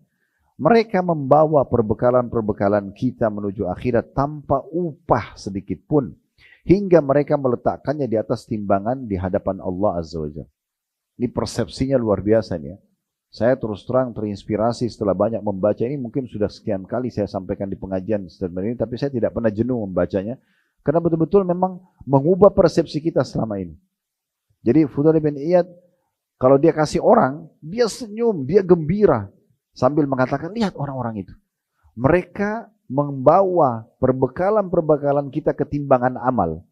mereka membawa perbekalan-perbekalan kita menuju akhirat tanpa upah sedikit pun. Hingga mereka meletakkannya di atas timbangan di hadapan Allah Azza wa Jalla. Ini persepsinya luar biasa nih ya. Saya terus terang terinspirasi setelah banyak membaca ini. Mungkin sudah sekian kali saya sampaikan di pengajian statement ini, tapi saya tidak pernah jenuh membacanya. Karena betul-betul memang mengubah persepsi kita selama ini. Jadi Fudail bin Iyad, kalau dia kasih orang, dia senyum, dia gembira. Sambil mengatakan, lihat orang-orang itu. Mereka membawa perbekalan-perbekalan kita ketimbangan amal.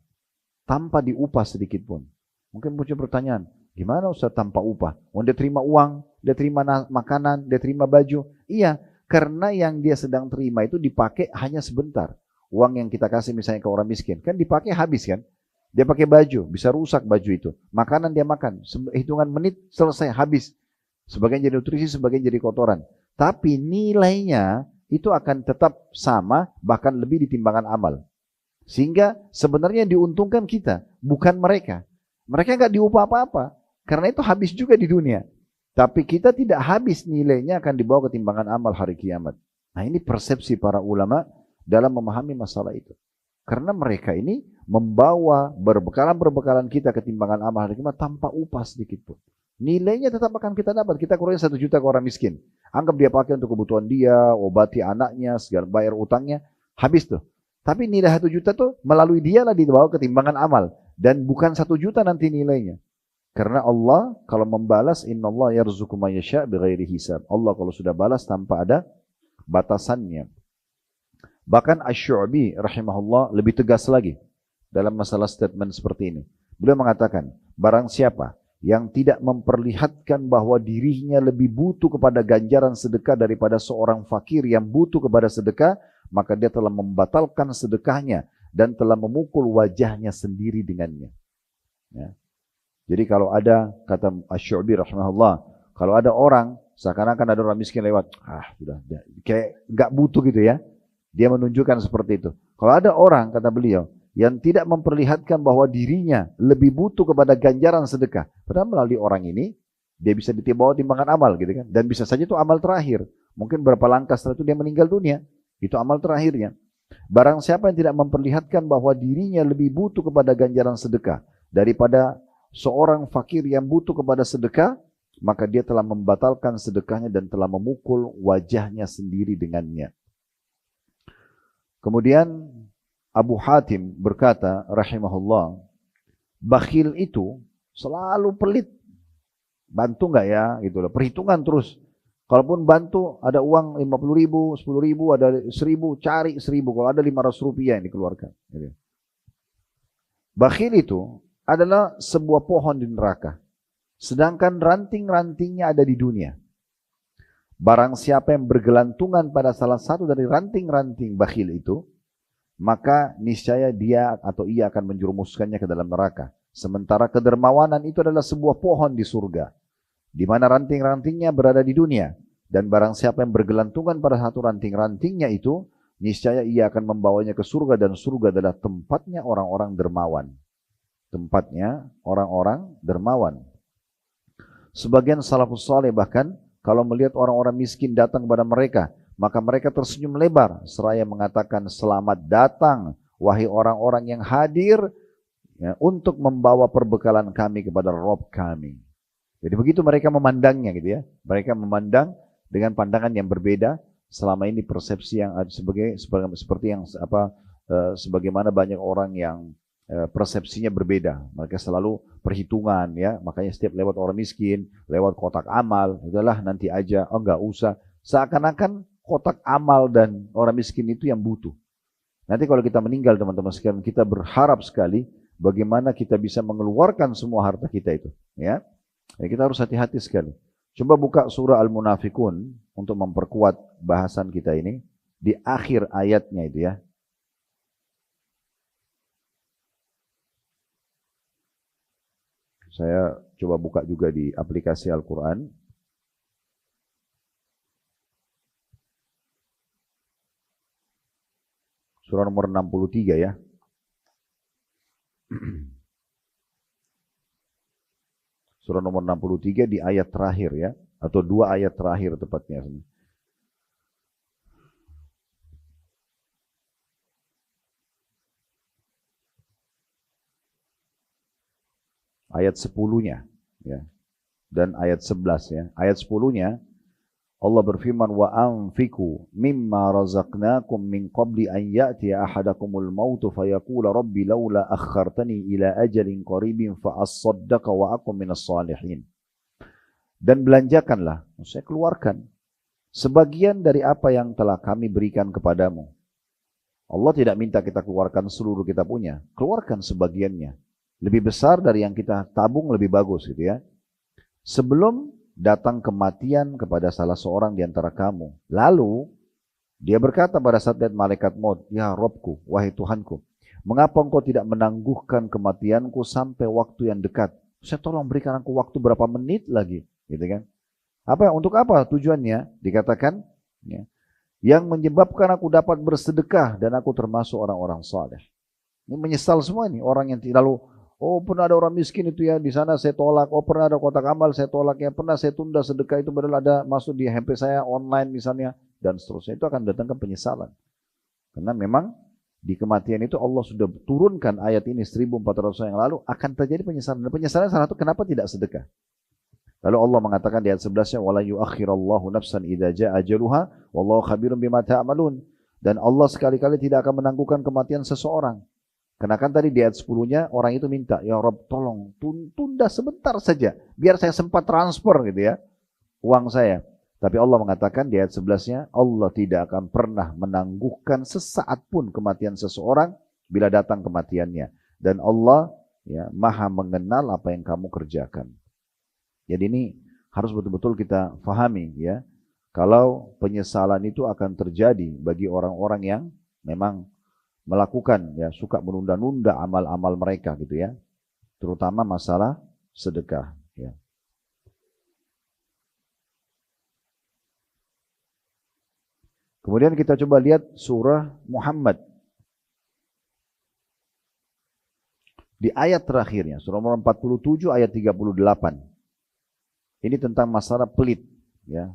Tanpa diupah sedikit pun. Mungkin muncul pertanyaan, gimana Ustaz tanpa upah? Dia terima uang, dia terima makanan, dia terima baju. Iya, karena yang dia sedang terima itu dipakai hanya sebentar. Uang yang kita kasih misalnya ke orang miskin, kan dipakai habis kan? Dia pakai baju, bisa rusak baju itu. Makanan dia makan, hitungan menit selesai, habis. Sebagian jadi nutrisi, sebagian jadi kotoran. Tapi nilainya itu akan tetap sama, bahkan lebih ditimbangan amal. Sehingga sebenarnya diuntungkan kita, bukan mereka. Mereka nggak diupah apa-apa, karena itu habis juga di dunia. Tapi kita tidak habis, nilainya akan dibawa ke timbangan amal hari kiamat. Nah ini persepsi para ulama dalam memahami masalah itu. Karena mereka ini membawa berbekalan-berbekalan kita ke timbangan amal hari kiamat tanpa upah sedikit pun. Nilainya tetap akan kita dapat. Kita keluarin 1 juta ke orang miskin. Anggap dia pakai untuk kebutuhan dia, obati anaknya, segala bayar utangnya, habis tuh. Tapi nilai 1 juta tuh melalui dia lah dibawa ke timbangan amal. Dan bukan 1 juta nanti nilainya. Karena Allah kalau membalas, innallaha yarzuqu man yasha' bighairi hisab. Allah kalau sudah balas tanpa ada batasannya. Bahkan Asy-Syu'bi rahimahullah lebih tegas lagi dalam masalah statement seperti ini. Beliau mengatakan, barang siapa yang tidak memperlihatkan bahwa dirinya lebih butuh kepada ganjaran sedekah daripada seorang fakir yang butuh kepada sedekah, maka dia telah membatalkan sedekahnya dan telah memukul wajahnya sendiri dengannya. Ya. Jadi kalau ada, kata Asy-Syu'bi rahimahullah, kalau ada orang, seakan-akan ada orang miskin lewat, sudah, kayak nggak butuh gitu ya. Dia menunjukkan seperti itu. Kalau ada orang, kata beliau, yang tidak memperlihatkan bahwa dirinya lebih butuh kepada ganjaran sedekah, padahal melalui orang ini, dia bisa dibawa timbangan amal gitu kan. Dan bisa saja itu amal terakhir. Mungkin berapa langkah setelah itu dia meninggal dunia. Itu amal terakhirnya. Barang siapa yang tidak memperlihatkan bahwa dirinya lebih butuh kepada ganjaran sedekah daripada seorang fakir yang butuh kepada sedekah, maka dia telah membatalkan sedekahnya dan telah memukul wajahnya sendiri dengannya. Kemudian Abu Hatim berkata rahimahullah, bakhil itu selalu pelit. Bantu nggak ya? Gitu loh. Perhitungan terus. Kalaupun bantu ada uang 50.000, 10.000, ada 1.000, cari 1.000. Kalau ada 500 rupiah yang dikeluarkan. Bakhil itu adalah sebuah pohon di neraka. Sedangkan ranting-rantingnya ada di dunia. Barang siapa yang bergelantungan pada salah satu dari ranting-ranting bakhil itu, maka niscaya dia atau ia akan menjerumuskannya ke dalam neraka. Sementara kedermawanan itu adalah sebuah pohon di surga, di mana ranting-rantingnya berada di dunia. Dan barang siapa yang bergelantungan pada satu ranting-rantingnya itu, niscaya ia akan membawanya ke surga, dan surga adalah tempatnya orang-orang dermawan. Tempatnya orang-orang dermawan. Sebagian salafus saleh bahkan kalau melihat orang-orang miskin datang kepada mereka, maka mereka tersenyum lebar seraya mengatakan, selamat datang wahai orang-orang yang hadir ya, untuk membawa perbekalan kami kepada Rabb kami. Jadi begitu mereka memandangnya gitu ya. Mereka memandang dengan pandangan yang berbeda. Selama ini persepsi yang seperti yang sebagaimana banyak orang yang persepsinya berbeda. Mereka selalu perhitungan ya, makanya setiap lewat orang miskin, lewat kotak amal, udahlah nanti aja, enggak usah. Seakan-akan kotak amal dan orang miskin itu yang butuh. Nanti kalau kita meninggal teman-teman sekalian, kita berharap sekali bagaimana kita bisa mengeluarkan semua harta kita itu, ya. Jadi kita harus hati-hati sekali. Coba buka surah Al-Munafikun untuk memperkuat bahasan kita ini di akhir ayatnya itu ya. Saya coba buka juga di aplikasi Al-Quran. Surah nomor 63 ya. Surah nomor 63 di ayat terakhir ya. Atau 2 ayat terakhir tepatnya. Ayat 10-nya ya. Dan ayat 11 ya. Ayat 10-nya Allah berfirman, wa anfiku mimma razaqnakum min qabli an ya'tiya ahadakumul mautu fayaqula rabbi laula akhartani ila ajalin qaribin fa as-saddaqa wa akum minas salihin. Dan belanjakanlah, maksudnya keluarkan sebagian dari apa yang telah kami berikan kepadamu. Allah tidak minta kita keluarkan seluruh kita punya, keluarkan sebagiannya. Lebih besar dari yang kita tabung lebih bagus gitu ya. Sebelum datang kematian kepada salah seorang di antara kamu. Lalu dia berkata pada saat lihat malaikat maut, ya Robku, wahai Tuhanku, mengapa engkau tidak menangguhkan kematianku sampai waktu yang dekat? Saya tolong berikan aku waktu berapa menit lagi, gitu kan? Untuk apa tujuannya? Dikatakan ya, yang menyebabkan aku dapat bersedekah dan aku termasuk orang-orang saleh. Ini menyesal semua ini orang yang lalu, oh pernah ada orang miskin itu ya, di sana saya tolak. Oh pernah ada kotak amal saya tolak ya. Pernah saya tunda sedekah itu padahal ada masuk di HP saya online misalnya. Dan seterusnya. Itu akan datangkan penyesalan. Karena memang di kematian itu Allah sudah turunkan ayat ini 1400 tahun yang lalu. Akan terjadi penyesalan. Dan penyesalan salah satu kenapa tidak sedekah. Lalu Allah mengatakan di ayat 11-nya. وَلَا يُؤَخِّرَ اللَّهُ نَفْسًا إِذَا جَاءَ أَجَلُهَا وَاللَّهُ خَبِيرٌ بِمَا تَعْمَلُونَ. Dan Allah sekali-kali tidak akan menangguhkan kematian seseorang. Karena kan tadi di ayat 10-nya orang itu minta, ya Rob tolong tunda sebentar saja, biar saya sempat transfer gitu ya, uang saya. Tapi Allah mengatakan di ayat 11-nya, Allah tidak akan pernah menangguhkan sesaat pun kematian seseorang bila datang kematiannya. Dan Allah ya maha mengenal apa yang kamu kerjakan. Jadi ini harus betul-betul kita fahami ya, kalau penyesalan itu akan terjadi bagi orang-orang yang memang melakukan ya suka menunda-nunda amal-amal mereka gitu ya, terutama masalah sedekah ya. Kemudian kita coba lihat surah Muhammad di ayat terakhirnya, surah nomor 47 ayat 38. Ini tentang masalah pelit ya,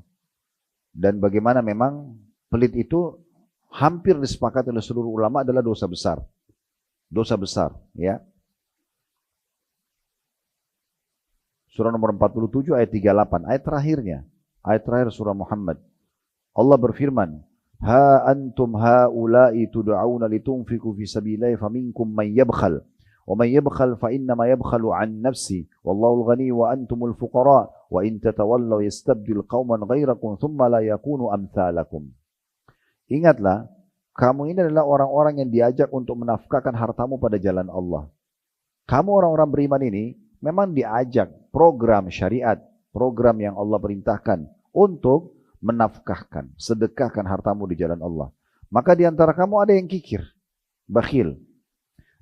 dan bagaimana memang pelit itu hampir disepakati oleh seluruh ulama adalah dosa besar. Dosa besar, ya. Surah nomor 47 ayat 38, ayat terakhirnya. Ayat terakhir surah Muhammad. Allah berfirman, "Ha antum haula'i tud'auna litunfiqu fi sabilillahi faminkum man yabkhal, wa man yabkhal fa innama yabkhalu 'an nafsi, wallahu al-ghani wa antumul fuqara, wa in tatawallaw yastabdil qauman ghairakum thumma la yakunu amsalakum." Ingatlah, kamu ini adalah orang-orang yang diajak untuk menafkahkan hartamu pada jalan Allah. Kamu orang-orang beriman ini memang diajak program syariat, program yang Allah perintahkan untuk menafkahkan, sedekahkan hartamu di jalan Allah. Maka di antara kamu ada yang kikir, bakhil.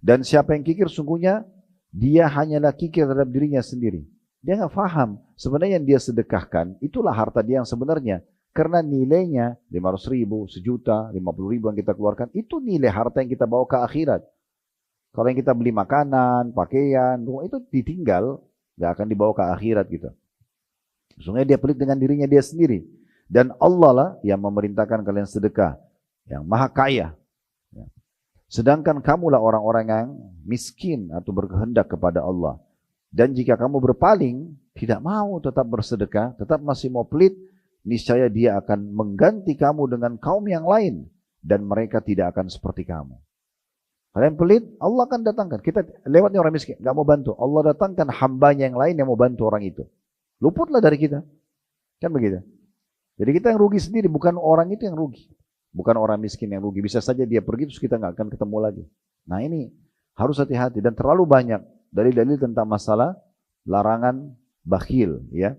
Dan siapa yang kikir sungguhnya dia hanyalah kikir terhadap dirinya sendiri. Dia nggak paham sebenarnya yang dia sedekahkan itulah harta dia yang sebenarnya. Karena nilainya 500.000, sejuta, 50.000 yang kita keluarkan, itu nilai harta yang kita bawa ke akhirat. Kalau yang kita beli makanan, pakaian, itu ditinggal, nggak akan dibawa ke akhirat gitu. Sungguhnya dia pelit dengan dirinya dia sendiri. Dan Allah lah yang memerintahkan kalian sedekah, yang maha kaya. Sedangkan kamulah orang-orang yang miskin atau berkehendak kepada Allah. Dan jika kamu berpaling, tidak mau tetap bersedekah, tetap masih mau pelit, niscaya dia akan mengganti kamu dengan kaum yang lain dan mereka tidak akan seperti kamu. Kalian pelit, Allah akan datangkan. Kita lewatnya orang miskin, nggak mau bantu. Allah datangkan hambanya yang lain yang mau bantu orang itu. Luputlah dari kita. Kan begitu. Jadi kita yang rugi sendiri, bukan orang itu yang rugi. Bukan orang miskin yang rugi. Bisa saja dia pergi terus kita nggak akan ketemu lagi. Nah ini harus hati-hati dan terlalu banyak dalil-dalil tentang masalah larangan bakhil ya.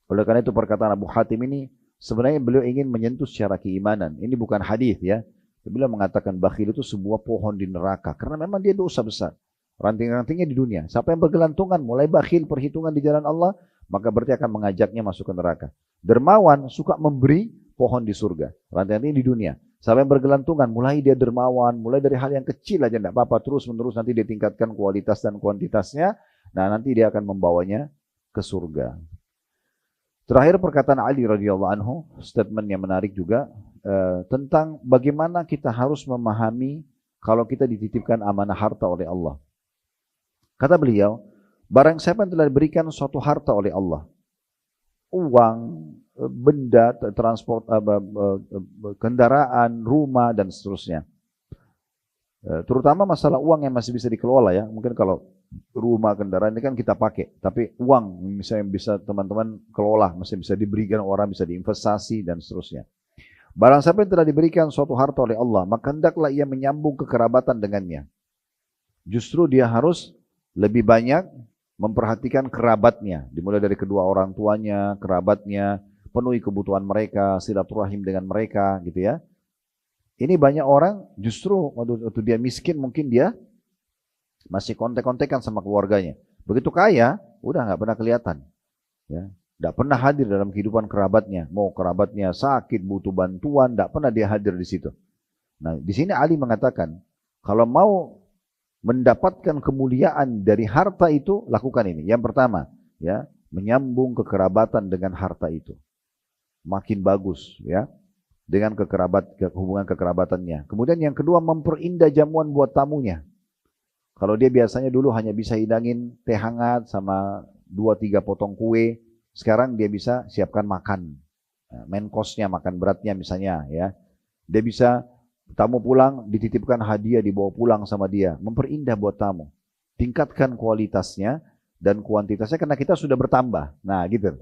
Oleh karena itu perkataan Abu Hatim ini sebenarnya beliau ingin menyentuh secara keimanan. Ini bukan hadis ya. Beliau mengatakan bakhil itu sebuah pohon di neraka karena memang dia dosa besar. Ranting-rantingnya di dunia. Siapa yang bergelantungan mulai bakhil perhitungan di jalan Allah, maka berarti akan mengajaknya masuk ke neraka. Dermawan suka memberi pohon di surga. Ranting-rantingnya di dunia. Siapa yang bergelantungan mulai dia dermawan, mulai dari hal yang kecil aja enggak apa-apa, terus-menerus nanti dia tingkatkan kualitas dan kuantitasnya. Nah, nanti dia akan membawanya ke surga. Terakhir perkataan Ali radhiyallahu anhu, statement yang menarik juga tentang bagaimana kita harus memahami kalau kita dititipkan amanah harta oleh Allah. Kata beliau, barang siapa yang telah diberikan suatu harta oleh Allah, uang benda, transport, kendaraan, rumah, dan seterusnya. Terutama masalah uang yang masih bisa dikelola ya. Mungkin kalau rumah, kendaraan ini kan kita pakai. Tapi uang misalnya bisa teman-teman kelola, masih bisa diberikan orang, bisa diinvestasi, dan seterusnya. Barang siapa yang telah diberikan suatu harta oleh Allah, maka hendaklah ia menyambung kekerabatan dengannya. Justru dia harus lebih banyak memperhatikan kerabatnya. Dimulai dari kedua orang tuanya, kerabatnya, penuhi kebutuhan mereka, silaturahim dengan mereka gitu ya. Ini banyak orang justru waktu dia miskin mungkin dia masih kontek-kontekan sama keluarganya. Begitu kaya, udah nggak pernah kelihatan. Ya, nggak pernah hadir dalam kehidupan kerabatnya. Mau kerabatnya sakit, butuh bantuan, nggak pernah dia hadir di situ. Nah, di sini Ali mengatakan, kalau mau mendapatkan kemuliaan dari harta itu, lakukan ini. Yang pertama, ya, menyambung kekerabatan dengan harta itu. Makin bagus, ya. Dengan hubungan kekerabatannya. Kemudian yang kedua, memperindah jamuan buat tamunya. Kalau dia biasanya dulu hanya bisa hidangin teh hangat sama 2-3 potong kue, sekarang dia bisa siapkan makan. Main course-nya, makan beratnya misalnya ya. Dia bisa tamu pulang dititipkan hadiah dibawa pulang sama dia, memperindah buat tamu. Tingkatkan kualitasnya dan kuantitasnya karena kita sudah bertambah. Nah, gitu.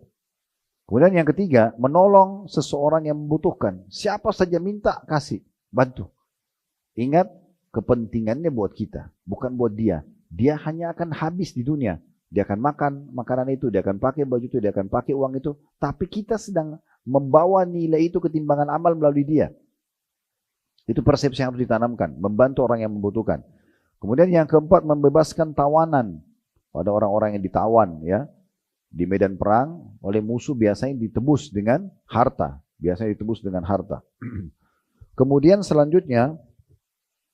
Kemudian yang ketiga, menolong seseorang yang membutuhkan. Siapa saja minta, kasih, bantu. Ingat, kepentingannya buat kita, bukan buat dia. Dia hanya akan habis di dunia. Dia akan makan makanan itu, dia akan pakai baju itu, dia akan pakai uang itu. Tapi kita sedang membawa nilai itu ketimbangan amal melalui dia. Itu persepsi yang harus ditanamkan, membantu orang yang membutuhkan. Kemudian yang keempat, membebaskan tawanan pada orang-orang yang ditawan, ya. Di medan perang oleh musuh biasanya ditebus dengan harta. Biasanya ditebus dengan harta. Kemudian selanjutnya,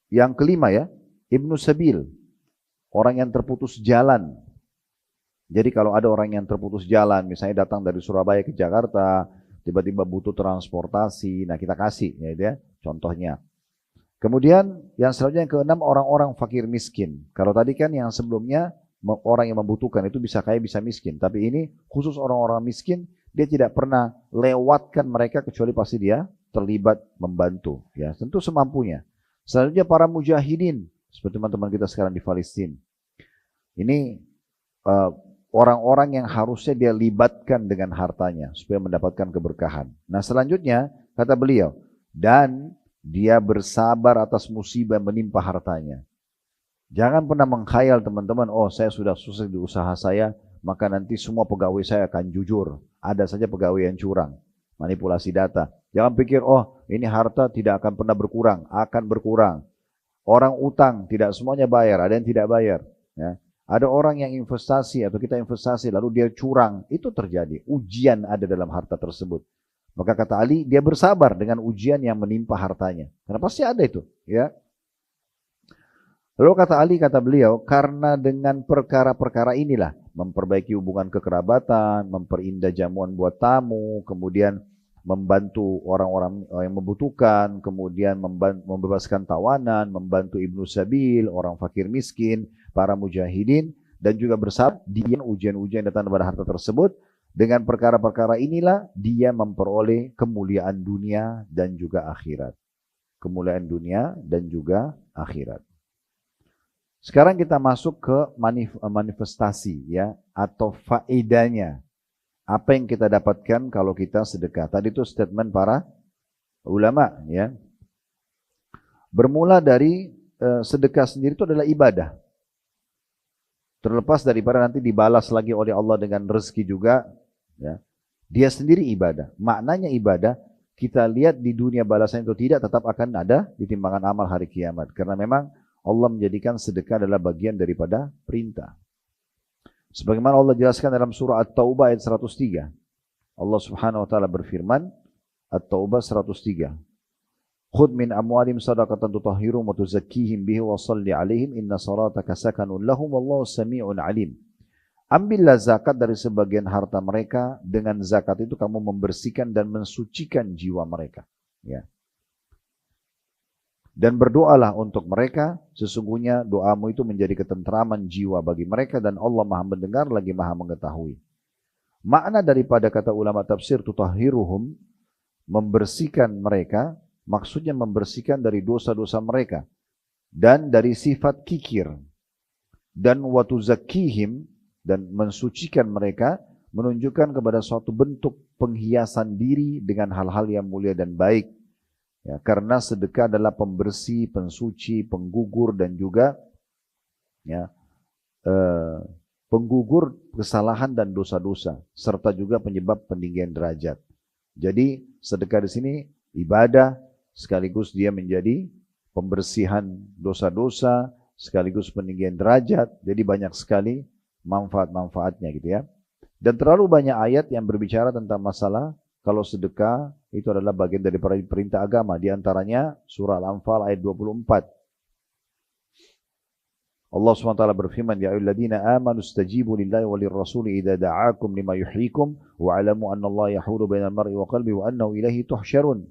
yang kelima ya, Ibnu Sabil. Orang yang terputus jalan. Jadi kalau ada orang yang terputus jalan, misalnya datang dari Surabaya ke Jakarta, tiba-tiba butuh transportasi, nah kita kasih ya, contohnya. Kemudian yang selanjutnya yang keenam, orang-orang fakir miskin. Kalau tadi kan yang sebelumnya, orang yang membutuhkan itu bisa kaya bisa miskin. Tapi ini khusus orang-orang miskin, dia tidak pernah lewatkan mereka kecuali pasti dia terlibat membantu. Ya, tentu semampunya. Selanjutnya para mujahidin, seperti teman-teman kita sekarang di Palestina. Ini orang-orang yang harusnya dia libatkan dengan hartanya supaya mendapatkan keberkahan. Nah selanjutnya kata beliau, dan dia bersabar atas musibah menimpa hartanya. Jangan pernah mengkhayal teman-teman, oh saya sudah sukses di usaha saya, maka nanti semua pegawai saya akan jujur. Ada saja pegawai yang curang, manipulasi data. Jangan pikir, oh ini harta tidak akan pernah berkurang, akan berkurang. Orang utang tidak semuanya bayar, ada yang tidak bayar. Ya. Ada orang yang investasi atau kita investasi lalu dia curang, itu terjadi. Ujian ada dalam harta tersebut. Maka kata Ali, dia bersabar dengan ujian yang menimpa hartanya. Karena pasti ada itu, ya. Lalu kata Ali, kata beliau, karena dengan perkara-perkara inilah, memperbaiki hubungan kekerabatan, memperindah jamuan buat tamu, kemudian membantu orang-orang yang membutuhkan, kemudian membebaskan tawanan, membantu Ibnu Sabil, orang fakir miskin, para mujahidin, dan juga bersabar dia ujian-ujian datang kepada harta tersebut. Dengan perkara-perkara inilah, dia memperoleh kemuliaan dunia dan juga akhirat. Kemuliaan dunia dan juga akhirat. Sekarang kita masuk ke manifestasi ya atau faedahnya. Apa yang kita dapatkan kalau kita sedekah? Tadi itu statement para ulama ya. Bermula dari sedekah sendiri itu adalah ibadah. Terlepas daripada nanti dibalas lagi oleh Allah dengan rezeki juga ya. Dia sendiri ibadah. Maknanya ibadah, kita lihat di dunia balasan itu tidak, tetap akan ada di timbangan amal hari kiamat. Karena memang Allah menjadikan sedekah adalah bagian daripada perintah. Sebagaimana Allah jelaskan dalam surah At-Taubah ayat 103. Allah Subhanahu wa taala berfirman, At-Taubah 103. Khudh min amwalihim shadaqatan tutahhiruhum wa tuzakkihim bihi wa shalli 'alaihim inna salataka sakanun lahum wallahu samii'un 'alim. Ambillah zakat dari sebagian harta mereka, dengan zakat itu kamu membersihkan dan mensucikan jiwa mereka, ya. Dan berdoalah untuk mereka, sesungguhnya doamu itu menjadi ketentraman jiwa bagi mereka dan Allah Maha mendengar lagi Maha mengetahui. Makna daripada kata ulama tafsir tutahhiruhum, membersihkan mereka, maksudnya membersihkan dari dosa-dosa mereka dan dari sifat kikir, dan watuzakihim, dan mensucikan mereka, menunjukkan kepada suatu bentuk penghiasan diri dengan hal-hal yang mulia dan baik. Ya, karena sedekah adalah pembersih, pensuci, penggugur, dan juga ya, penggugur kesalahan dan dosa-dosa, serta juga penyebab peninggian derajat. Jadi sedekah di sini ibadah, sekaligus dia menjadi pembersihan dosa-dosa, sekaligus peninggian derajat. Jadi banyak sekali manfaat-manfaatnya gitu ya. Dan terlalu banyak ayat yang berbicara tentang masalah kalau sedekah itu adalah bagian dari perintah agama. Di antaranya surah Al-Anfal ayat 24. Allah SWT berfirman, Ya ayyuhalladzina amanu istajibu lillahi walir rasuli idza da'akum lima yuhyikum wa'lamu anna Allah yahulu bainal mar'i wa qalbi wa annahu ilaihi tuhsyarun.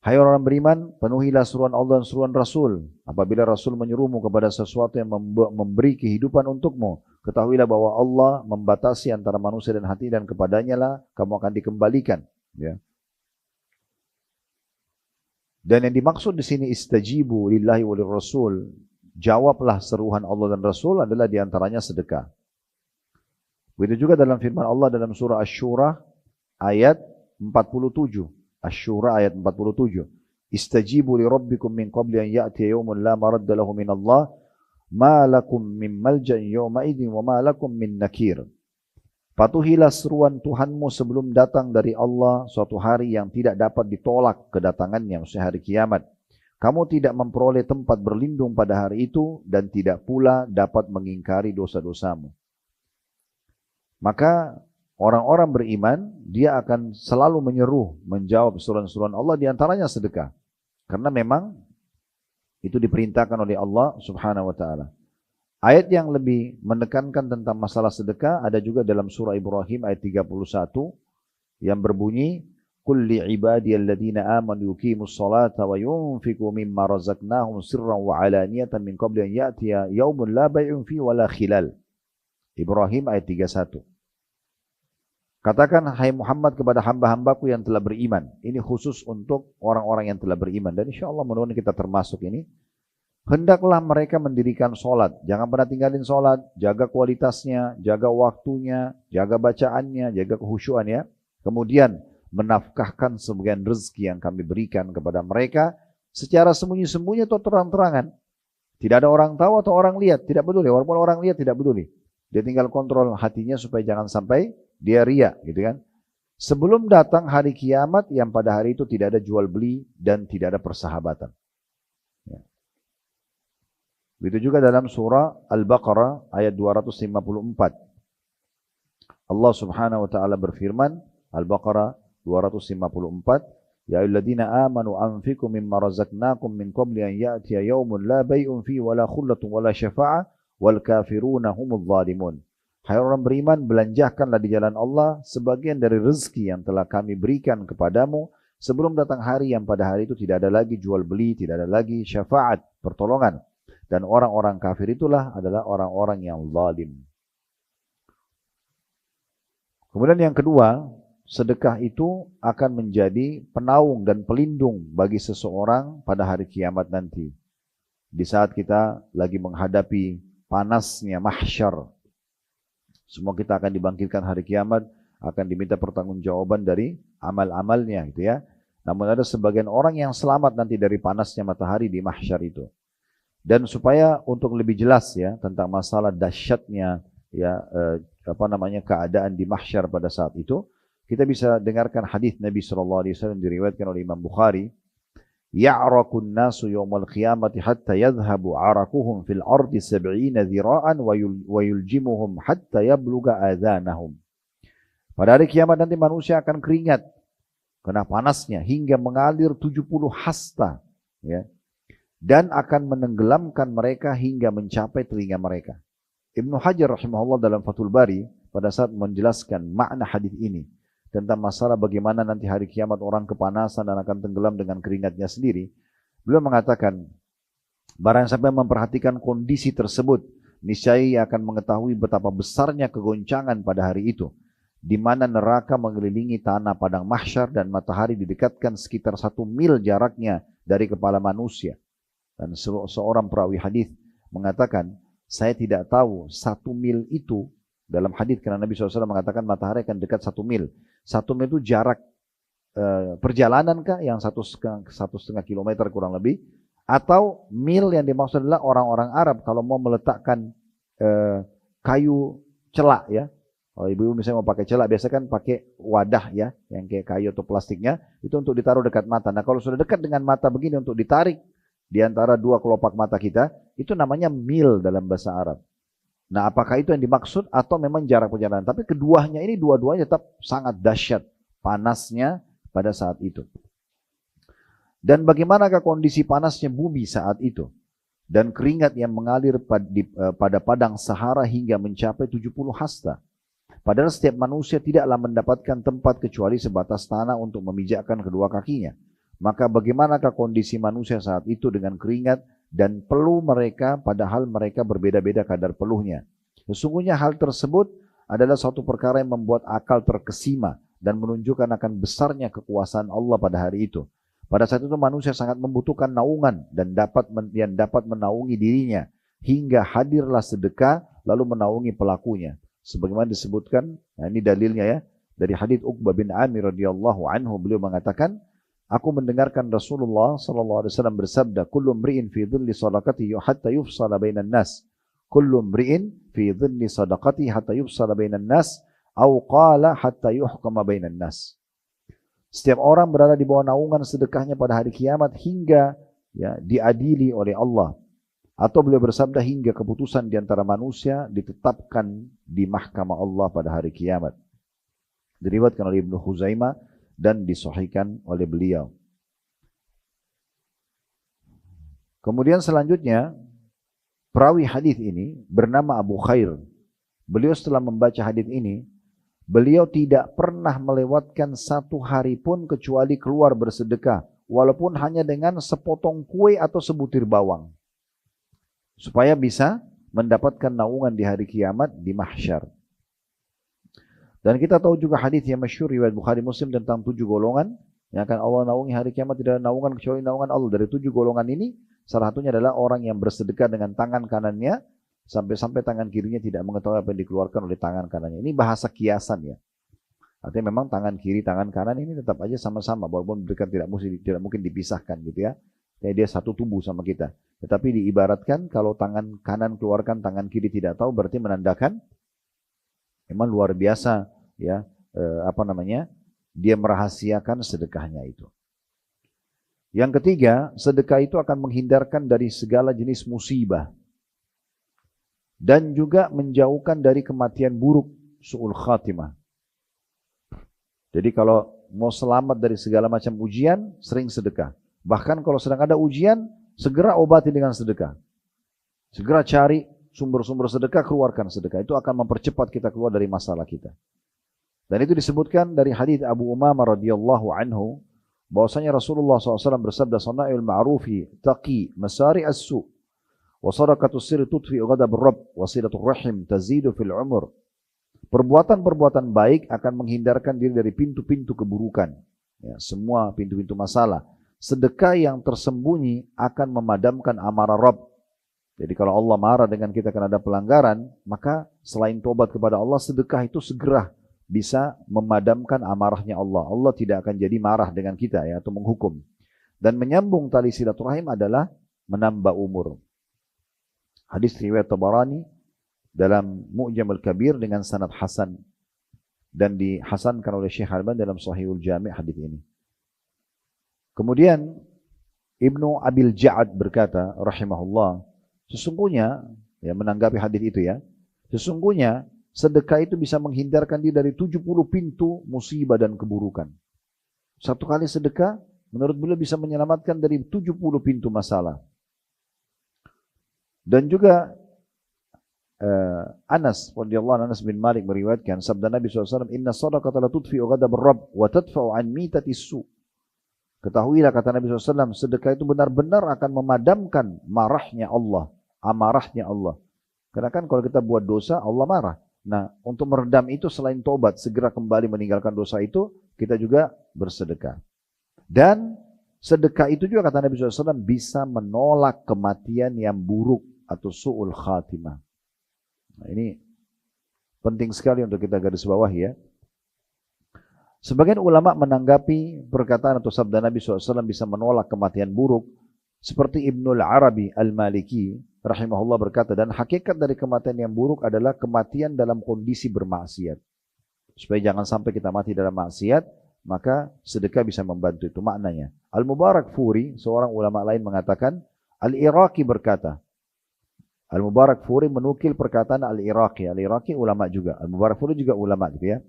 Hai orang beriman, penuhilah seruan Allah dan seruan Rasul. Apabila Rasul menyuruhmu kepada sesuatu yang memberi kehidupan untukmu, ketahuilah bahwa Allah membatasi antara manusia dan hati, dan kepadanya lah kamu akan dikembalikan. Ya. Dan yang dimaksud di sini istajibu lillahi walir rasul, jawablah seruhan Allah dan Rasul, adalah diantaranya sedekah. Begitu juga dalam firman Allah dalam surah Asy-Syura ayat 47. Asy-Syura ayat 47. Istajibu li rabbikum min qabli an ya'tiya yawmun la maradda lahu min Allah ma lakum min malja'in yawma idzin wa ma lakum min nakir. Patuhilah seruan Tuhanmu sebelum datang dari Allah suatu hari yang tidak dapat ditolak kedatangannya, maksudnya hari kiamat. Kamu tidak memperoleh tempat berlindung pada hari itu dan tidak pula dapat mengingkari dosa-dosamu. Maka orang-orang beriman, dia akan selalu menyeru, menjawab seruan-seruan Allah, diantaranya sedekah. Karena memang itu diperintahkan oleh Allah Subhanahu wa ta'ala. Ayat yang lebih menekankan tentang masalah sedekah ada juga dalam surah Ibrahim ayat 31 yang berbunyi, Qul li ibadiyalladzina amanu yuqimus salata wa yunfiqu mimma razaqnahum sirran wa alaniyatan min qabli an ya'tiya yaumun la bay'un fi wala khilal. Ibrahim ayat 31. Katakan, hai Muhammad, kepada hamba-hambaku yang telah beriman. Ini khusus untuk orang-orang yang telah beriman. Dan insya Allah mudah-mudahan kita termasuk ini. Hendaklah mereka mendirikan sholat. Jangan pernah tinggalin sholat. Jaga kualitasnya, jaga waktunya, jaga bacaannya, jaga kehusyuannya. Kemudian menafkahkan sebagian rezeki yang kami berikan kepada mereka secara sembunyi-sembunyi atau terang-terangan. Tidak ada orang tahu atau orang lihat. Tidak peduli. Walaupun orang lihat tidak peduli. Dia tinggal kontrol hatinya supaya jangan sampai dia ria, gitu kan. Sebelum datang hari kiamat yang pada hari itu tidak ada jual beli dan tidak ada persahabatan. Ya. Begitu juga dalam surah Al-Baqarah ayat 254. Allah Subhanahu wa taala berfirman, Al-Baqarah 254, Ya ayyuhalladzina amanu anfiqu mimma razaqnakum min qabli an ya'tiya yaumun la bay'un fi wala khullatun wala syafa'ah wal kafiruna humudz zalimun. Hai orang beriman, belanjahkanlah di jalan Allah sebagian dari rezeki yang telah kami berikan kepadamu sebelum datang hari yang pada hari itu tidak ada lagi jual beli, tidak ada lagi syafaat, pertolongan. Dan orang-orang kafir itulah adalah orang-orang yang zalim. Kemudian yang kedua, sedekah itu akan menjadi penaung dan pelindung bagi seseorang pada hari kiamat nanti. Di saat kita lagi menghadapi panasnya mahsyar, semua kita akan dibangkitkan hari kiamat, akan diminta pertanggungjawaban dari amal-amalnya gitu ya. Namun ada sebagian orang yang selamat nanti dari panasnya matahari di mahsyar itu. Dan supaya untuk lebih jelas ya tentang masalah dahsyatnya ya keadaan di mahsyar pada saat itu, kita bisa dengarkan hadis Nabi sallallahu alaihi wasallam diriwayatkan oleh Imam Bukhari. Ya'rakun nasu yawmal qiyamati hatta yadhhabu 'arakuhum fil ardi 70 dhira'an wa yuljimuhum hatta yabluga adhanahum. Pada hari kiamat nanti manusia akan keringat karena panasnya hingga mengalir 70 hasta ya, dan akan menenggelamkan mereka hingga mencapai telinga mereka. Ibnu Hajar rahimahullah dalam Fathul Bari pada saat menjelaskan makna hadis ini tentang masalah bagaimana nanti hari kiamat orang kepanasan dan akan tenggelam dengan keringatnya sendiri. Beliau mengatakan, barang siapa memperhatikan kondisi tersebut niscaya ia akan mengetahui betapa besarnya kegoncangan pada hari itu, di mana neraka mengelilingi tanah padang mahsyar dan matahari didekatkan sekitar 1 mil jaraknya dari kepala manusia. Dan seorang perawi hadis mengatakan, saya tidak tahu 1 mil itu dalam hadis, karena Nabi SAW mengatakan matahari akan dekat 1 mil. 1 mil itu jarak perjalanan kah yang 1,5 kilometer kurang lebih, atau mil yang dimaksud adalah orang-orang Arab kalau mau meletakkan kayu celak ya. Kalau ibu-ibu misalnya mau pakai celak, biasa kan pakai wadah ya, yang kayak kayu atau plastiknya, itu untuk ditaruh dekat mata. Nah kalau sudah dekat dengan mata begini untuk ditarik di antara dua kelopak mata kita, itu namanya mil dalam bahasa Arab. Nah apakah itu yang dimaksud atau memang jarak perjalanan? Tapi keduanya ini dua-duanya tetap sangat dahsyat panasnya pada saat itu. Dan bagaimanakah kondisi panasnya bumi saat itu? Dan keringat yang mengalir pada padang Sahara hingga mencapai 70 hasta. Padahal setiap manusia tidaklah mendapatkan tempat kecuali sebatas tanah untuk memijakkan kedua kakinya. Maka bagaimanakah kondisi manusia saat itu dengan keringat dan peluh mereka, padahal mereka berbeda-beda kadar peluhnya. Sesungguhnya hal tersebut adalah suatu perkara yang membuat akal terkesima dan menunjukkan akan besarnya kekuasaan Allah pada hari itu. Pada saat itu manusia sangat membutuhkan naungan dan yang dapat menaungi dirinya, hingga hadirlah sedekah lalu menaungi pelakunya. Sebagaimana disebutkan, nah ini dalilnya ya, dari hadits Uqbah bin Amir radhiyallahu anhu, beliau mengatakan, aku mendengarkan Rasulullah sallallahu alaihi wasallam bersabda, kullu mri'in fi dhilli sadaqatihi hatta yufsala bainan nas. Kullu mri'in fi dhilli sadaqatihi hatta yufsala bainan nas, au qala hatta yuhkama bainan nas. Setiap orang berada di bawah naungan sedekahnya pada hari kiamat hingga ya diadili oleh Allah. Atau beliau bersabda hingga keputusan di antara manusia ditetapkan di mahkamah Allah pada hari kiamat. Diriwayatkan oleh Ibnu Huzaimah dan disahihkan oleh beliau. Kemudian selanjutnya, perawi hadis ini bernama Abu Khair. Beliau setelah membaca hadis ini, beliau tidak pernah melewatkan 1 hari pun kecuali keluar bersedekah, walaupun hanya dengan sepotong kue atau sebutir bawang, supaya bisa mendapatkan naungan di hari kiamat di mahsyar. Dan kita tahu juga hadis yang masyhur riwayat Bukhari Muslim tentang 7 golongan yang akan Allah naungi hari kiamat, tidak ada naungan kecuali naungan Allah. Dari 7 golongan ini, salah satunya adalah orang yang bersedekah dengan tangan kanannya sampai-sampai tangan kirinya tidak mengetahui apa yang dikeluarkan oleh tangan kanannya. Ini bahasa kiasan ya. Artinya memang tangan kiri, tangan kanan ini tetap aja sama-sama, walaupun mereka tidak mungkin dipisahkan gitu ya. Kayak dia satu tubuh sama kita. Tetapi diibaratkan kalau tangan kanan keluarkan, tangan kiri tidak tahu, berarti menandakan memang luar biasa ya, dia merahasiakan sedekahnya itu. Yang ketiga, sedekah itu akan menghindarkan dari segala jenis musibah dan juga menjauhkan dari kematian buruk, su'ul khatimah. Jadi kalau mau selamat dari segala macam ujian, sering sedekah. Bahkan kalau sedang ada ujian, segera obati dengan sedekah. Segera cari sumber-sumber sedekah, keluarkan sedekah. Itu akan mempercepat kita keluar dari masalah kita. Dan itu disebutkan dari hadits Abu Umamah radhiyallahu anhu, bahwasanya Rasulullah SAW bersabda, "Sana'il ma'rufi taqi masari as-su, wa sadaqatus sirri tudfi ghadab ar-rabb, wa silatur rahim tazidu fil umur." Perbuatan-perbuatan baik akan menghindarkan diri dari pintu-pintu keburukan, ya, semua pintu-pintu masalah. Sedekah yang tersembunyi akan memadamkan amarah Rabb. Jadi kalau Allah marah dengan kita karena ada pelanggaran, maka selain tobat kepada Allah, sedekah itu segera bisa memadamkan amarahnya Allah. Allah tidak akan jadi marah dengan kita ya, atau menghukum. Dan menyambung tali silaturahim adalah menambah umur. Hadis riwayat Tabarani dalam Mu'jam al-Kabir dengan sanad hasan, dan dihasankan oleh Syekh Albani dalam Sahihul Jami' hadis ini. Kemudian Ibnu Abil Ja'ad berkata rahimahullah, sesungguhnya ya, menanggapi hadis itu ya, sesungguhnya sedekah itu bisa menghindarkan dia dari 70 pintu musibah dan keburukan. Satu kali sedekah menurut beliau bisa menyelamatkan dari 70 pintu masalah. Dan juga Anas bin Malik meriwayatkan sabda Nabi SAW, "Inna sadaqata la tudfi'u ghadab ar-rabb wa tadfa'u an mitatis su." Ketahuilah, kata Nabi SAW, sedekah itu benar-benar akan memadamkan marahnya Allah, amarahnya Allah. Karena kan kalau kita buat dosa, Allah marah. Nah, untuk meredam itu selain tobat, segera kembali meninggalkan dosa itu, kita juga bersedekah. Dan sedekah itu juga kata Nabi SAW bisa menolak kematian yang buruk atau su'ul khatimah. Nah, ini penting sekali untuk kita garis bawah ya. Sebagian ulama menanggapi perkataan atau sabda Nabi SAW bisa menolak kematian buruk. Seperti Ibnul Arabi Al-Maliki rahimahullah berkata, dan hakikat dari kematian yang buruk adalah kematian dalam kondisi bermaksiat. Supaya jangan sampai kita mati dalam maksiat, maka sedekah bisa membantu, itu maknanya. Al-Mubarakfuri, seorang ulama lain mengatakan, Al-Iraqi berkata, Al-Mubarakfuri menukil perkataan Al-Iraqi. Al-Iraqi ulama juga, Al-Mubarakfuri juga ulama gitu ya.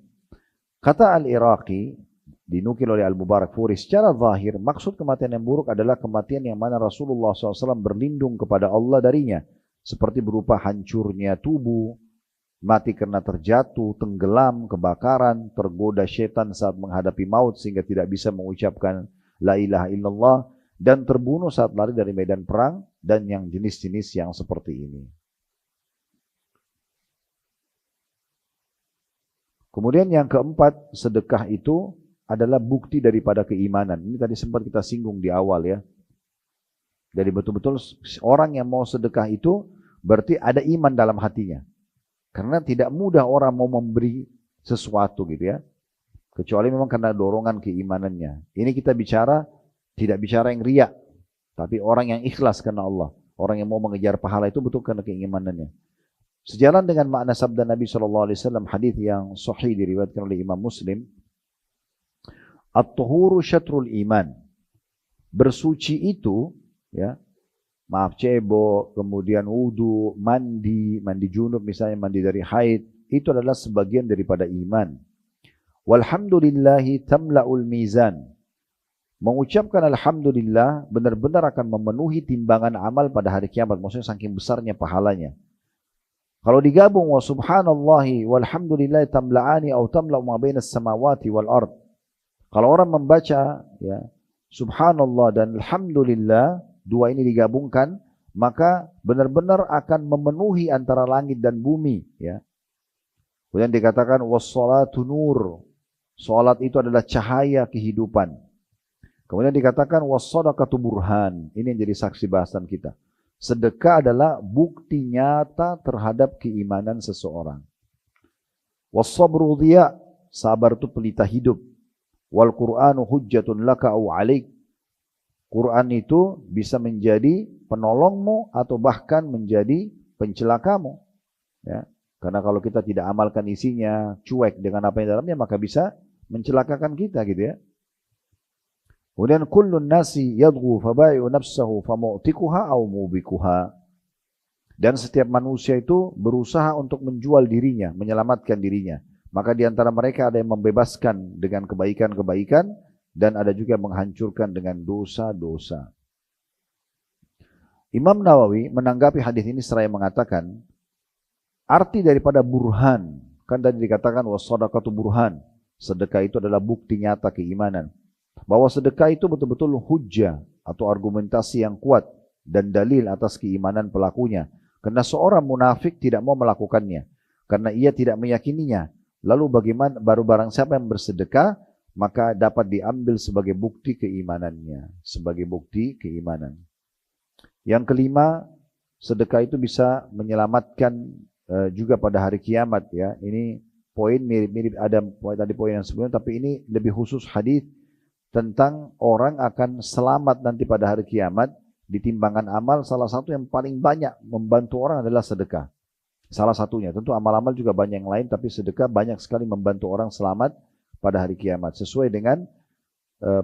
Kata Al-Iraqi, dinukil oleh Al-Mubarakfuri, secara zahir, maksud kematian yang buruk adalah kematian yang mana Rasulullah SAW berlindung kepada Allah darinya. Seperti berupa hancurnya tubuh, mati karena terjatuh, tenggelam, kebakaran, tergoda syaitan saat menghadapi maut sehingga tidak bisa mengucapkan la ilaha illallah, dan terbunuh saat lari dari medan perang, dan yang jenis-jenis yang seperti ini. Kemudian yang keempat, sedekah itu adalah bukti daripada keimanan. Ini tadi sempat kita singgung di awal ya. Jadi betul-betul orang yang mau sedekah itu berarti ada iman dalam hatinya. Karena tidak mudah orang mau memberi sesuatu gitu ya. Kecuali memang karena dorongan keimanannya. Ini kita bicara, tidak bicara yang riya, tapi orang yang ikhlas karena Allah. Orang yang mau mengejar pahala itu betul karena keimanannya. Sejalan dengan makna sabda Nabi SAW, hadis yang sahih diriwayatkan oleh Imam Muslim, At-tuhuru syatrul iman. Bersuci itu, ya, maaf cebok, kemudian wudu, mandi junub misalnya, mandi dari haid, itu adalah sebagian daripada iman. Walhamdulillahi tamla'ul mizan. Mengucapkan alhamdulillah benar-benar akan memenuhi timbangan amal pada hari kiamat. Maksudnya saking besarnya pahalanya. Kalau digabung wa subhanallahi walhamdulillahi tamla'ani atau tamla'u ma bainas samawati wal ard. Kalau orang membaca ya subhanallah dan alhamdulillah, dua ini digabungkan, maka benar-benar akan memenuhi antara langit dan bumi ya. Kemudian dikatakan wassalatu nur. Salat itu adalah cahaya kehidupan. Kemudian dikatakan wassadaqatu burhan. Ini yang jadi saksi bahasan kita. Sedekah adalah bukti nyata terhadap keimanan seseorang. Wassabru dhiya, sabar itu pelita hidup. Wal Qur'anu hujjatun laka au alaik. Quran itu bisa menjadi penolongmu atau bahkan menjadi pencelakamu. Ya. Karena kalau kita tidak amalkan isinya, cuek dengan apa yang dalamnya, maka bisa mencelakakan kita gitu ya. Kemudian kullun nasi yadghu fabai'u nafsahu famu'tikuha au mubikuha. Dan setiap manusia itu berusaha untuk menjual dirinya, menyelamatkan dirinya. Maka di antara mereka ada yang membebaskan dengan kebaikan-kebaikan dan ada juga yang menghancurkan dengan dosa-dosa. Imam Nawawi menanggapi hadis ini seraya mengatakan, arti daripada burhan, kan tadi dikatakan wassadaqatu burhan, sedekah itu adalah bukti nyata keimanan. Bahwa sedekah itu betul-betul hujjah atau argumentasi yang kuat dan dalil atas keimanan pelakunya. Karena seorang munafik tidak mau melakukannya, karena ia tidak meyakininya. Lalu bagaimana baru barang siapa yang bersedekah, maka dapat diambil sebagai bukti keimanannya, sebagai bukti keimanan. Yang kelima, sedekah itu bisa menyelamatkan juga pada hari kiamat ya. Ini poin mirip-mirip ada tadi poin yang sebelumnya, tapi ini lebih khusus hadis tentang orang akan selamat nanti pada hari kiamat. Di timbangan amal, salah satu yang paling banyak membantu orang adalah sedekah. Salah satunya, tentu amal-amal juga banyak yang lain, tapi sedekah banyak sekali membantu orang selamat pada hari kiamat. Sesuai dengan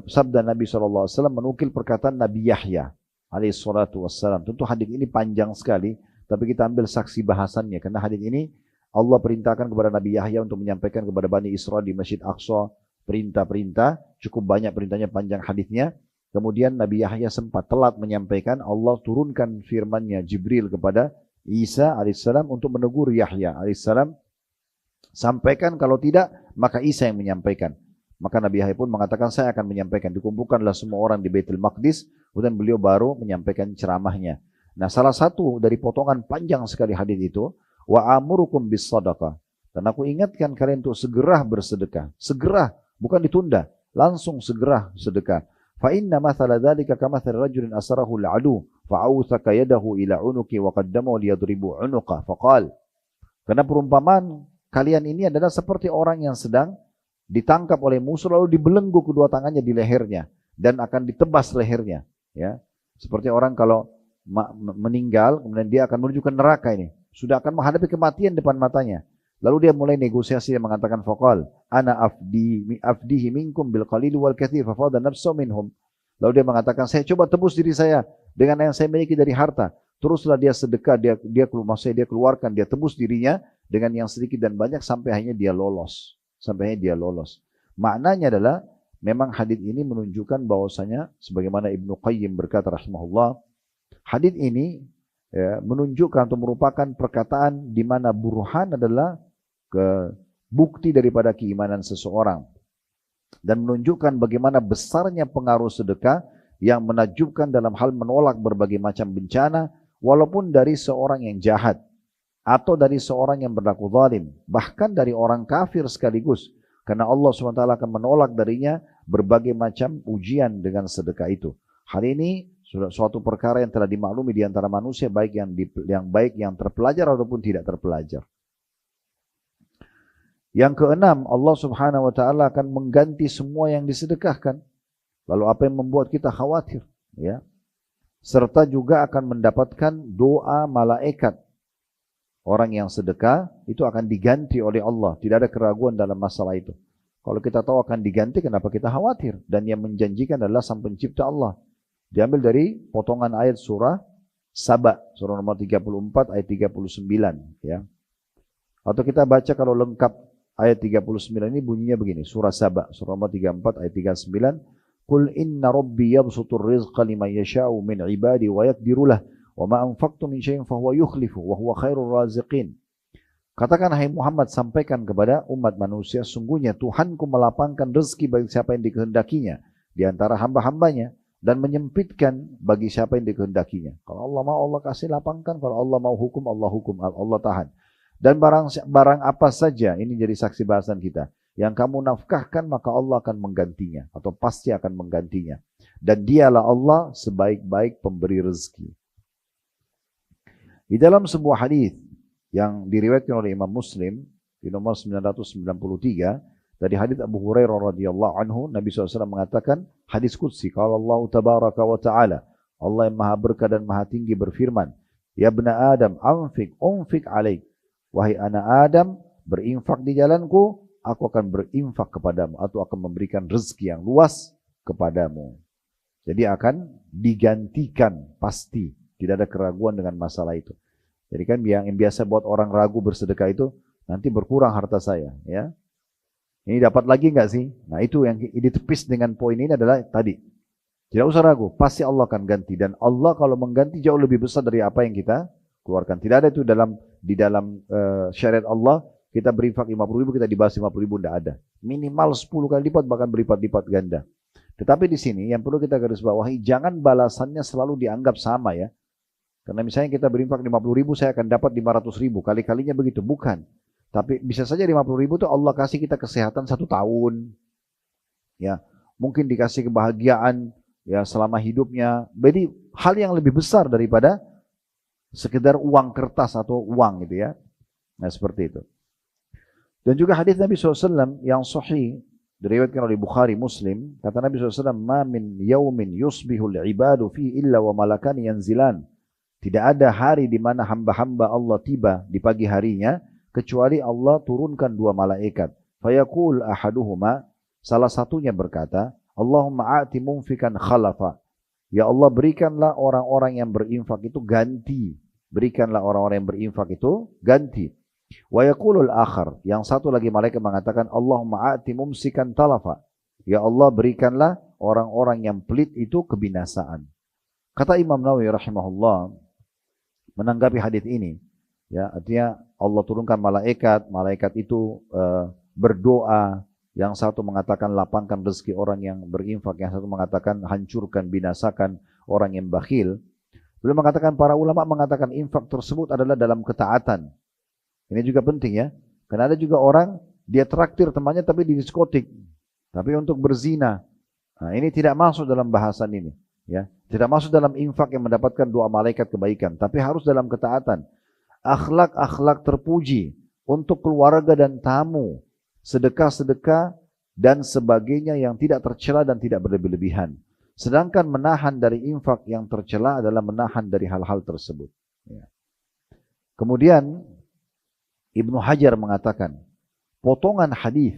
sabda Nabi SAW menukil perkataan Nabi Yahya alaihissalam. Tentu hadis ini panjang sekali, tapi kita ambil saksi bahasannya. Karena hadis ini Allah perintahkan kepada Nabi Yahya untuk menyampaikan kepada Bani Israel di Masjid Aqsa perintah-perintah. Cukup banyak perintahnya, panjang hadisnya. Kemudian Nabi Yahya sempat telat menyampaikan, Allah turunkan firman-Nya Jibril kepada Isa alaihissalam untuk menegur Yahya alaihissalam, sampaikan, kalau tidak maka Isa yang menyampaikan. Maka Nabi Yahya pun mengatakan, saya akan menyampaikan. Dikumpulkanlah semua orang di Baitul Maqdis, kemudian beliau baru menyampaikan ceramahnya. Nah, salah satu dari potongan panjang sekali hadis itu, wa amurukum bis sadaqah. Dan aku ingatkan kalian untuk segera bersedekah. Segera, bukan ditunda. Langsung segera sedekah. Fa inna mathala dzalika kamathali rajulin asarahu al-adu fa'awthaka yadahu ila unuki wa qaddamahu liyadribu unuqa faqal. Karena perumpamaan kalian ini adalah seperti orang yang sedang ditangkap oleh musuh lalu dibelenggu kedua tangannya di lehernya dan akan ditebas lehernya, ya. Seperti orang kalau meninggal kemudian dia akan menuju ke neraka ini, sudah akan menghadapi kematian depan matanya. Lalu dia mulai negosiasi dan mengatakan faqal ana afdihi minkum bil qalil wal katsir fa fadha nafsu minhum. Lalu dia mengatakan saya coba tebus diri saya dengan yang saya miliki dari harta. Teruslah dia sedekah, dia keluarkan, dia tebus dirinya dengan yang sedikit dan banyak sampai akhirnya dia lolos. Maknanya adalah memang hadis ini menunjukkan bahwasanya sebagaimana Ibnu Qayyim berkata rahimahullah, hadis ini ya, menunjukkan atau merupakan perkataan di mana burhan adalah bukti daripada keimanan seseorang dan menunjukkan bagaimana besarnya pengaruh sedekah yang menakjubkan dalam hal menolak berbagai macam bencana walaupun dari seorang yang jahat atau dari seorang yang berlaku zalim, bahkan dari orang kafir sekaligus, karena Allah SWT akan menolak darinya berbagai macam ujian dengan sedekah itu. Hal ini sudah suatu perkara yang telah dimaklumi di antara manusia, baik yang terpelajar ataupun tidak terpelajar. Yang keenam, Allah Subhanahu wa taala akan mengganti semua yang disedekahkan. Lalu apa yang membuat kita khawatir, ya? Serta juga akan mendapatkan doa malaikat. Orang yang sedekah itu akan diganti oleh Allah, tidak ada keraguan dalam masalah itu. Kalau kita tahu akan diganti, kenapa kita khawatir? Dan yang menjanjikan adalah Sang Pencipta Allah. Diambil dari potongan ayat surah Saba, surah nomor 34 ayat 39, ya. Atau kita baca kalau lengkap ayat 39 ini bunyinya begini, surah Saba, surah nomor 34 ayat 39, Qul inna rabbi yabsutur rizqa liman yasha'u min ibadi wa yaqdiru lah, wa ma anfaqtum min syai'in fahuwa yukhlifu wa huwa khairur raziqin. Katakan hai Muhammad, sampaikan kepada umat manusia, sungguhnya Tuhanku melapangkan rezeki bagi siapa yang dikehendakinya di antara hamba-hambanya dan menyempitkan bagi siapa yang dikehendakinya. Kalau Allah mau Allah kasih lapangkan, kalau Allah mau hukum, Allah tahan. Dan barang apa saja, ini jadi saksi bahasan kita, yang kamu nafkahkan maka Allah akan menggantinya atau pasti akan menggantinya. Dan dialah Allah sebaik-baik pemberi rezeki. Di dalam sebuah hadis yang diriwayatkan oleh Imam Muslim di nomor 993 dari hadis Abu Hurairah radhiyallahu anhu, Nabi SAW mengatakan, hadis qudsi, kalau Allah tabaraka wa ta'ala, Allah yang maha berkah dan maha tinggi berfirman, ya bna Adam, unfik alaik, wahai anak Adam, berinfak di jalanku, aku akan berinfak kepadamu atau akan memberikan rezeki yang luas kepadamu. Jadi akan digantikan pasti, tidak ada keraguan dengan masalah itu. Jadi kan yang biasa buat orang ragu bersedekah itu, nanti berkurang harta saya, ya. Ini dapat lagi enggak sih? Nah, itu yang ditepis dengan poin ini adalah tadi. Tidak usah ragu, pasti Allah akan ganti, dan Allah kalau mengganti jauh lebih besar dari apa yang kita keluarkan. Tidak ada itu di dalam syariat Allah, kita berinfak 50.000 kita dibahas 50.000, tidak ada. Minimal 10 kali lipat, bahkan berlipat-lipat ganda. Tetapi di sini yang perlu kita garis bawahi, jangan balasannya selalu dianggap sama, ya. Karena misalnya kita berinfak 50.000, saya akan dapat 500.000, kali-kalinya begitu, bukan. Tapi bisa saja 50.000 itu Allah kasih kita kesehatan 1 tahun, ya. Mungkin dikasih kebahagiaan ya selama hidupnya. Jadi hal yang lebih besar daripada sekedar uang kertas atau uang gitu, ya. Nah, seperti itu. Dan juga hadis Nabi SAW yang sahih diriwayatkan oleh Bukhari Muslim, kata Nabi SAW, ma min yaumin yusbihul ibadu fi illa wa malakani yanzilan. Tidak ada hari di mana hamba-hamba Allah tiba di pagi harinya kecuali Allah turunkan 2 malaikat. Fayaqul ahaduhuma, salah satunya berkata, Allahumma a'ti munfikan khalafa. Ya Allah, berikanlah orang-orang yang berinfak itu ganti. Berikanlah orang-orang yang berinfak itu ganti. Wa yaqulul akhar, yang satu lagi malaikat mengatakan, Allahumma a'ti mumsikan talafa. Ya Allah, berikanlah orang-orang yang pelit itu kebinasaan. Kata Imam Nawawi rahimahullah menanggapi hadis ini, ya, artinya Allah turunkan malaikat, malaikat itu berdoa, yang satu mengatakan lapangkan rezeki orang yang berinfak, yang satu mengatakan hancurkan, binasakan orang yang bakhil. Beliau mengatakan, para ulama mengatakan infak tersebut adalah dalam ketaatan. Ini juga penting ya. Karena ada juga orang, dia traktir temannya tapi di diskotik. Tapi untuk berzina. Nah, ini tidak masuk dalam bahasan ini. Ya, tidak masuk dalam infak yang mendapatkan doa malaikat kebaikan. Tapi harus dalam ketaatan. Akhlak-akhlak terpuji untuk keluarga dan tamu. Sedekah-sedekah dan sebagainya yang tidak tercela dan tidak berlebih-lebihan. Sedangkan menahan dari infak yang tercela adalah menahan dari hal-hal tersebut. Ya. Kemudian Ibnu Hajar mengatakan, potongan hadis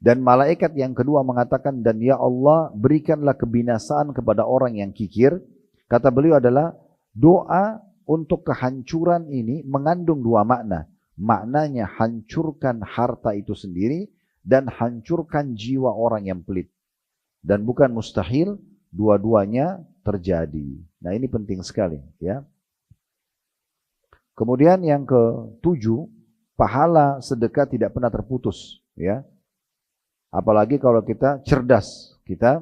dan malaikat yang kedua mengatakan, dan ya Allah berikanlah kebinasaan kepada orang yang kikir. Kata beliau adalah doa untuk kehancuran ini mengandung dua makna. Maknanya hancurkan harta itu sendiri dan hancurkan jiwa orang yang pelit. Dan bukan mustahil dua-duanya terjadi. Nah, ini penting sekali ya. Kemudian yang ketujuh, pahala sedekah tidak pernah terputus ya. Apalagi kalau kita cerdas, kita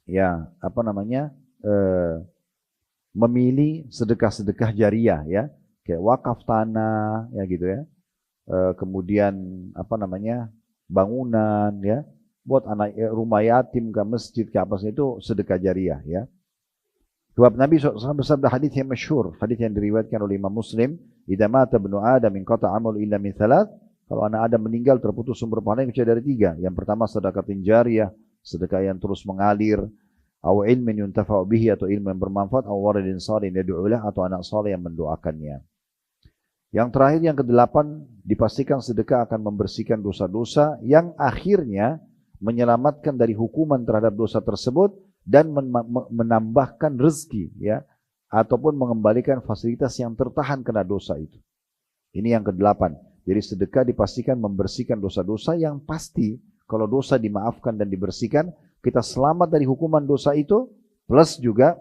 ya memilih sedekah-sedekah jariah ya, kayak wakaf tanah ya gitu ya. Kemudian bangunan ya, buat anak rumah yatim ke masjid ke apa itu sedekah jariah ya. Sebab Nabi SAW bersabda, hadis yang masyhur, hadis yang diriwayatkan oleh Imam Muslim, idza mata ibnu Adam inqata amalu illa min thalath. Kalau anak Adam meninggal terputus sumber pahalanya kecuali dari tiga. Yang pertama sedekatin jariyah, sedekah yang terus mengalir, au ilmin yuntafa'u bihi, atau ilmu yang bermanfaat, au waladin shalih yad'u lahu, atau anak saleh yang mendoakannya. Yang terakhir, yang kedelapan, dipastikan sedekah akan membersihkan dosa-dosa yang akhirnya menyelamatkan dari hukuman terhadap dosa tersebut dan menambahkan rezeki ya, ataupun mengembalikan fasilitas yang tertahan kena dosa itu. Ini yang kedelapan. Jadi sedekah dipastikan membersihkan dosa-dosa yang pasti. Kalau dosa dimaafkan dan dibersihkan, kita selamat dari hukuman dosa itu, plus juga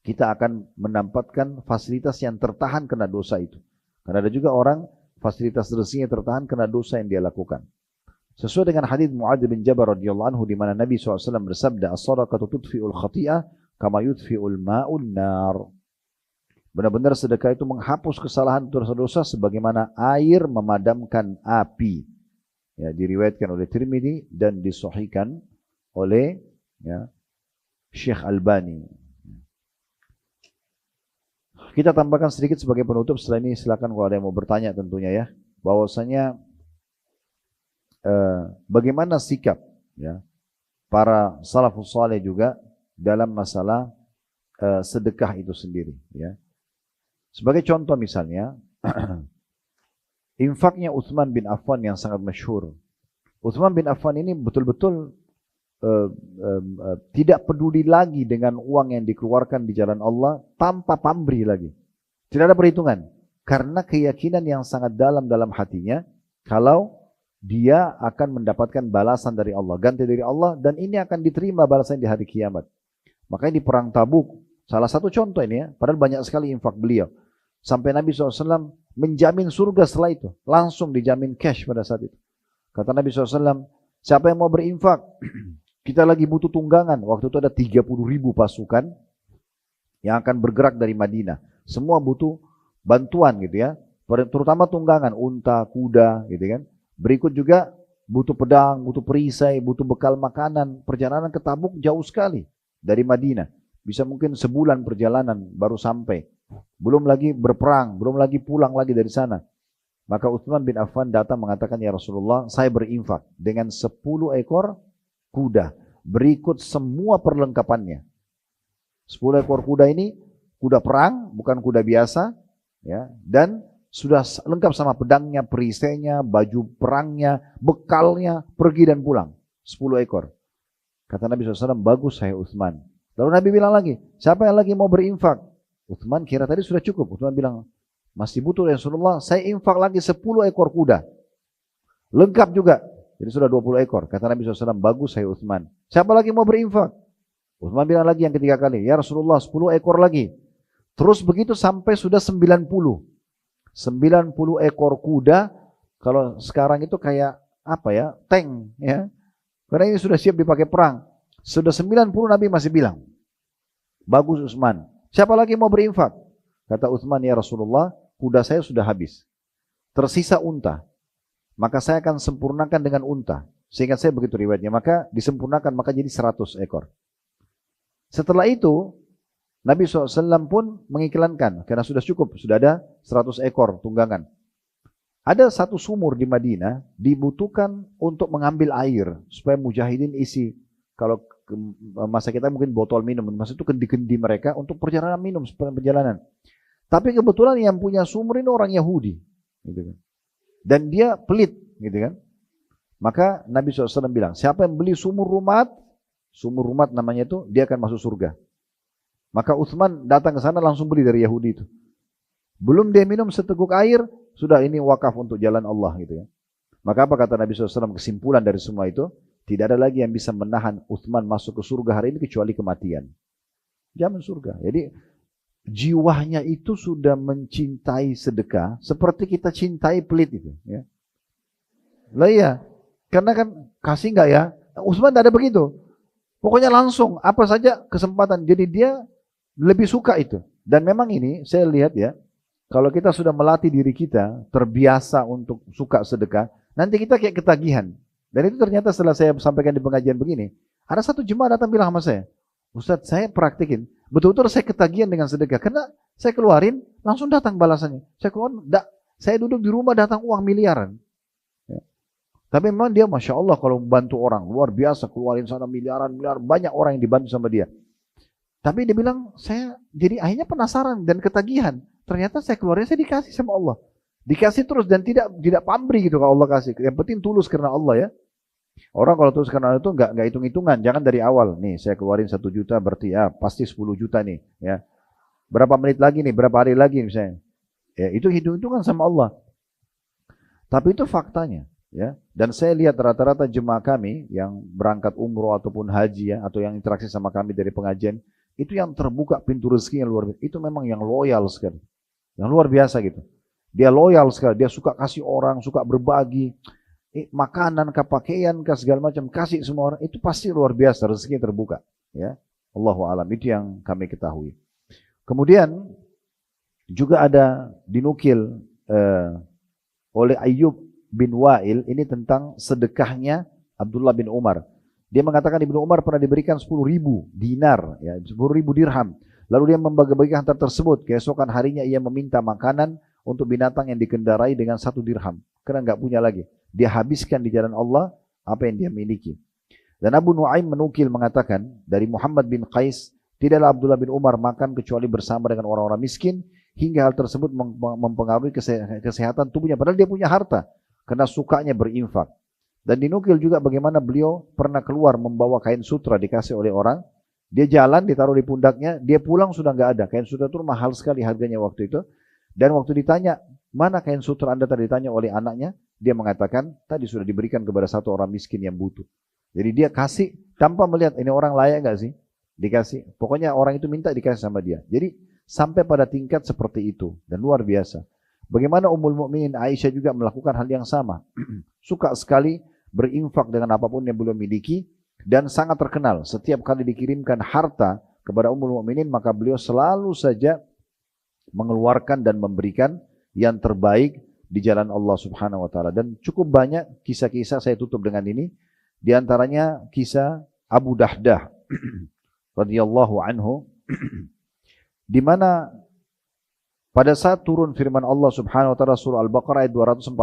kita akan mendapatkan fasilitas yang tertahan kena dosa itu. Karena ada juga orang fasilitas rezekinya tertahan kena dosa yang dia lakukan. Sesuai dengan hadis Muadz bin Jabal radhiyallahu anhu, di mana Nabi SAW bersabda, as-sadaqatu tudfi'ul khati'ah kama yudfi'ul ma'un nar. Benar-benar sedekah itu menghapus kesalahan dosa-dosa sebagaimana air memadamkan api. Ya, diriwayatkan oleh Tirmidzi dan disahihkan oleh ya, Syekh Albani. Kita tambahkan sedikit sebagai penutup. Setelah ini silakan kalau ada yang mau bertanya tentunya ya, bahwasanya bagaimana sikap ya para salafus saleh juga dalam masalah sedekah itu sendiri ya. Sebagai contoh misalnya, infaknya Utsman bin Affan yang sangat masyhur. Utsman bin Affan ini betul-betul tidak peduli lagi dengan uang yang dikeluarkan di jalan Allah tanpa pamrih lagi. Tidak ada perhitungan. Karena keyakinan yang sangat dalam hatinya, kalau dia akan mendapatkan balasan dari Allah, ganti dari Allah, dan ini akan diterima balasan di hari kiamat. Makanya di perang Tabuk, salah satu contoh ini ya, padahal banyak sekali infak beliau. Sampai Nabi SAW menjamin surga setelah itu. Langsung dijamin cash pada saat itu. Kata Nabi SAW, siapa yang mau berinfak? Kita lagi butuh tunggangan. Waktu itu ada 30.000 pasukan yang akan bergerak dari Madinah. Semua butuh bantuan gitu ya. Terutama tunggangan, unta, kuda gitu kan. Berikut juga butuh pedang, butuh perisai, butuh bekal makanan. Perjalanan ke Tabuk jauh sekali dari Madinah. Bisa mungkin sebulan perjalanan baru sampai. Belum lagi berperang, belum lagi pulang lagi dari sana. Maka Utsman bin Affan datang mengatakan, ya Rasulullah, saya berinfak dengan 10 ekor kuda. Berikut semua perlengkapannya. 10 ekor kuda ini kuda perang, bukan kuda biasa. Ya, dan sudah lengkap sama pedangnya, perisainya, baju perangnya, bekalnya, pergi dan pulang. 10 ekor. Kata Nabi SAW, bagus saya Utsman. Lalu Nabi bilang lagi, siapa yang lagi mau berinfak? Utsman kira tadi sudah cukup. Utsman bilang, masih butuh ya Rasulullah, saya infak lagi 10 ekor kuda. Lengkap juga. Jadi sudah 20 ekor. Kata Nabi SAW, bagus saya Utsman. Siapa lagi mau berinfak? Utsman bilang lagi yang ketiga kali, ya Rasulullah 10 ekor lagi. Terus begitu sampai sudah 90. 90 ekor kuda, kalau sekarang itu kayak apa ya, tank ya. Karena ini sudah siap dipakai perang. Sudah 90 Nabi masih bilang, Bagus Utsman. Siapa lagi mau berinfak? Kata Utsman, ya Rasulullah, kuda saya sudah habis. Tersisa unta. Maka saya akan sempurnakan dengan unta. Sehingga saya begitu riwayatnya. Maka disempurnakan, maka jadi 100 ekor. Setelah itu, Nabi SAW pun mengiklankan. Karena sudah cukup, sudah ada 100 ekor tunggangan. Ada satu sumur di Madinah dibutuhkan untuk mengambil air supaya mujahidin isi. Kalau masa kita mungkin botol minum, masa itu kendi-kendi mereka untuk perjalanan minum sepanjang perjalanan. Tapi kebetulan yang punya sumur ini orang Yahudi, gitu kan. Dan dia pelit, gitu kan. Maka Nabi SAW bilang, siapa yang beli sumur rumat namanya itu, dia akan masuk surga. Maka Utsman datang ke sana langsung beli dari Yahudi itu. Belum dia minum seteguk air, sudah ini wakaf untuk jalan Allah gitu ya. Maka apa kata Nabi SAW, kesimpulan dari semua itu, tidak ada lagi yang bisa menahan Utsman masuk ke surga hari ini kecuali kematian. Jamin surga. Jadi jiwanya itu sudah mencintai sedekah seperti kita cintai pelit itu. Ya. Lah iya, karena kan kasih nggak ya? Utsman tidak ada begitu. Pokoknya langsung apa saja kesempatan. Jadi dia lebih suka itu. Dan memang ini saya lihat ya. Kalau kita sudah melatih diri kita, terbiasa untuk suka sedekah, nanti kita kayak ketagihan. Dan itu ternyata setelah saya sampaikan di pengajian begini, ada satu jemaah datang bilang sama saya, Ustadz saya praktikin, betul-betul saya ketagihan dengan sedekah, karena saya keluarin, langsung datang balasannya. Saya duduk di rumah datang uang miliaran. Ya. Tapi memang dia Masya Allah kalau membantu orang, luar biasa, keluarin sana miliaran, banyak orang yang dibantu sama dia. Tapi dia bilang, saya jadi akhirnya penasaran dan ketagihan. Ternyata saya keluarnya saya dikasih sama Allah. Dikasih terus dan tidak pamrih gitu kalau Allah kasih. Yang penting tulus karena Allah ya. Orang kalau tulus karena Allah itu enggak hitung-hitungan. Jangan dari awal. Nih saya keluarin 1 juta berarti ya pasti 10 juta nih. Ya. Berapa menit lagi nih, berapa hari lagi misalnya. Ya, itu hitung-hitungan sama Allah. Tapi itu faktanya. Ya. Dan saya lihat rata-rata jemaah kami yang berangkat umroh ataupun haji ya, atau yang interaksi sama kami dari pengajian, itu yang terbuka pintu rezeki yang luar biasa. Itu memang yang loyal sekali. Yang luar biasa gitu. Dia loyal sekali. Dia suka kasih orang, suka berbagi. Makanan, pakaian, segala macam. Kasih semua orang. Itu pasti luar biasa. Rezeki terbuka. Ya. Allahu a'lam. Itu yang kami ketahui. Kemudian juga ada dinukil oleh Ayyub bin Wa'il. Ini tentang sedekahnya Abdullah bin Umar. Dia mengatakan Ibnu Umar pernah diberikan 10.000 dinar, ya, 10.000 dirham. Lalu dia membagi-bagikan harta tersebut. Keesokan harinya ia meminta makanan untuk binatang yang dikendarai dengan 1 dirham. Karena nggak punya lagi. Dia habiskan di jalan Allah apa yang dia miliki. Dan Abu Nuaim menukil mengatakan dari Muhammad bin Qais, tidaklah Abdullah bin Umar makan kecuali bersama dengan orang-orang miskin, hingga hal tersebut mempengaruhi kesehatan tubuhnya. Padahal dia punya harta, karena sukanya berinfak. Dan dinukil juga bagaimana beliau pernah keluar membawa kain sutra dikasih oleh orang. Dia jalan, ditaruh di pundaknya, dia pulang sudah nggak ada. Kain sutra itu mahal sekali harganya waktu itu. Dan waktu ditanya, mana kain sutra Anda tadi ditanya oleh anaknya, dia mengatakan, tadi sudah diberikan kepada satu orang miskin yang butuh. Jadi dia kasih tanpa melihat ini orang layak nggak sih? Dikasih. Pokoknya orang itu minta dikasih sama dia. Jadi sampai pada tingkat seperti itu. Dan luar biasa. Bagaimana Ummul Mukminin Aisyah juga melakukan hal yang sama. Suka sekali berinfak dengan apapun yang beliau miliki dan sangat terkenal. Setiap kali dikirimkan harta kepada Ummul Mukminin, maka beliau selalu saja mengeluarkan dan memberikan yang terbaik di jalan Allah Subhanahu wa taala. Dan cukup banyak kisah-kisah, saya tutup dengan ini. Di antaranya kisah Abu Dahdah radhiyallahu anhu di mana pada saat turun firman Allah Subhanahu wa taala surah Al-Baqarah ayat 245.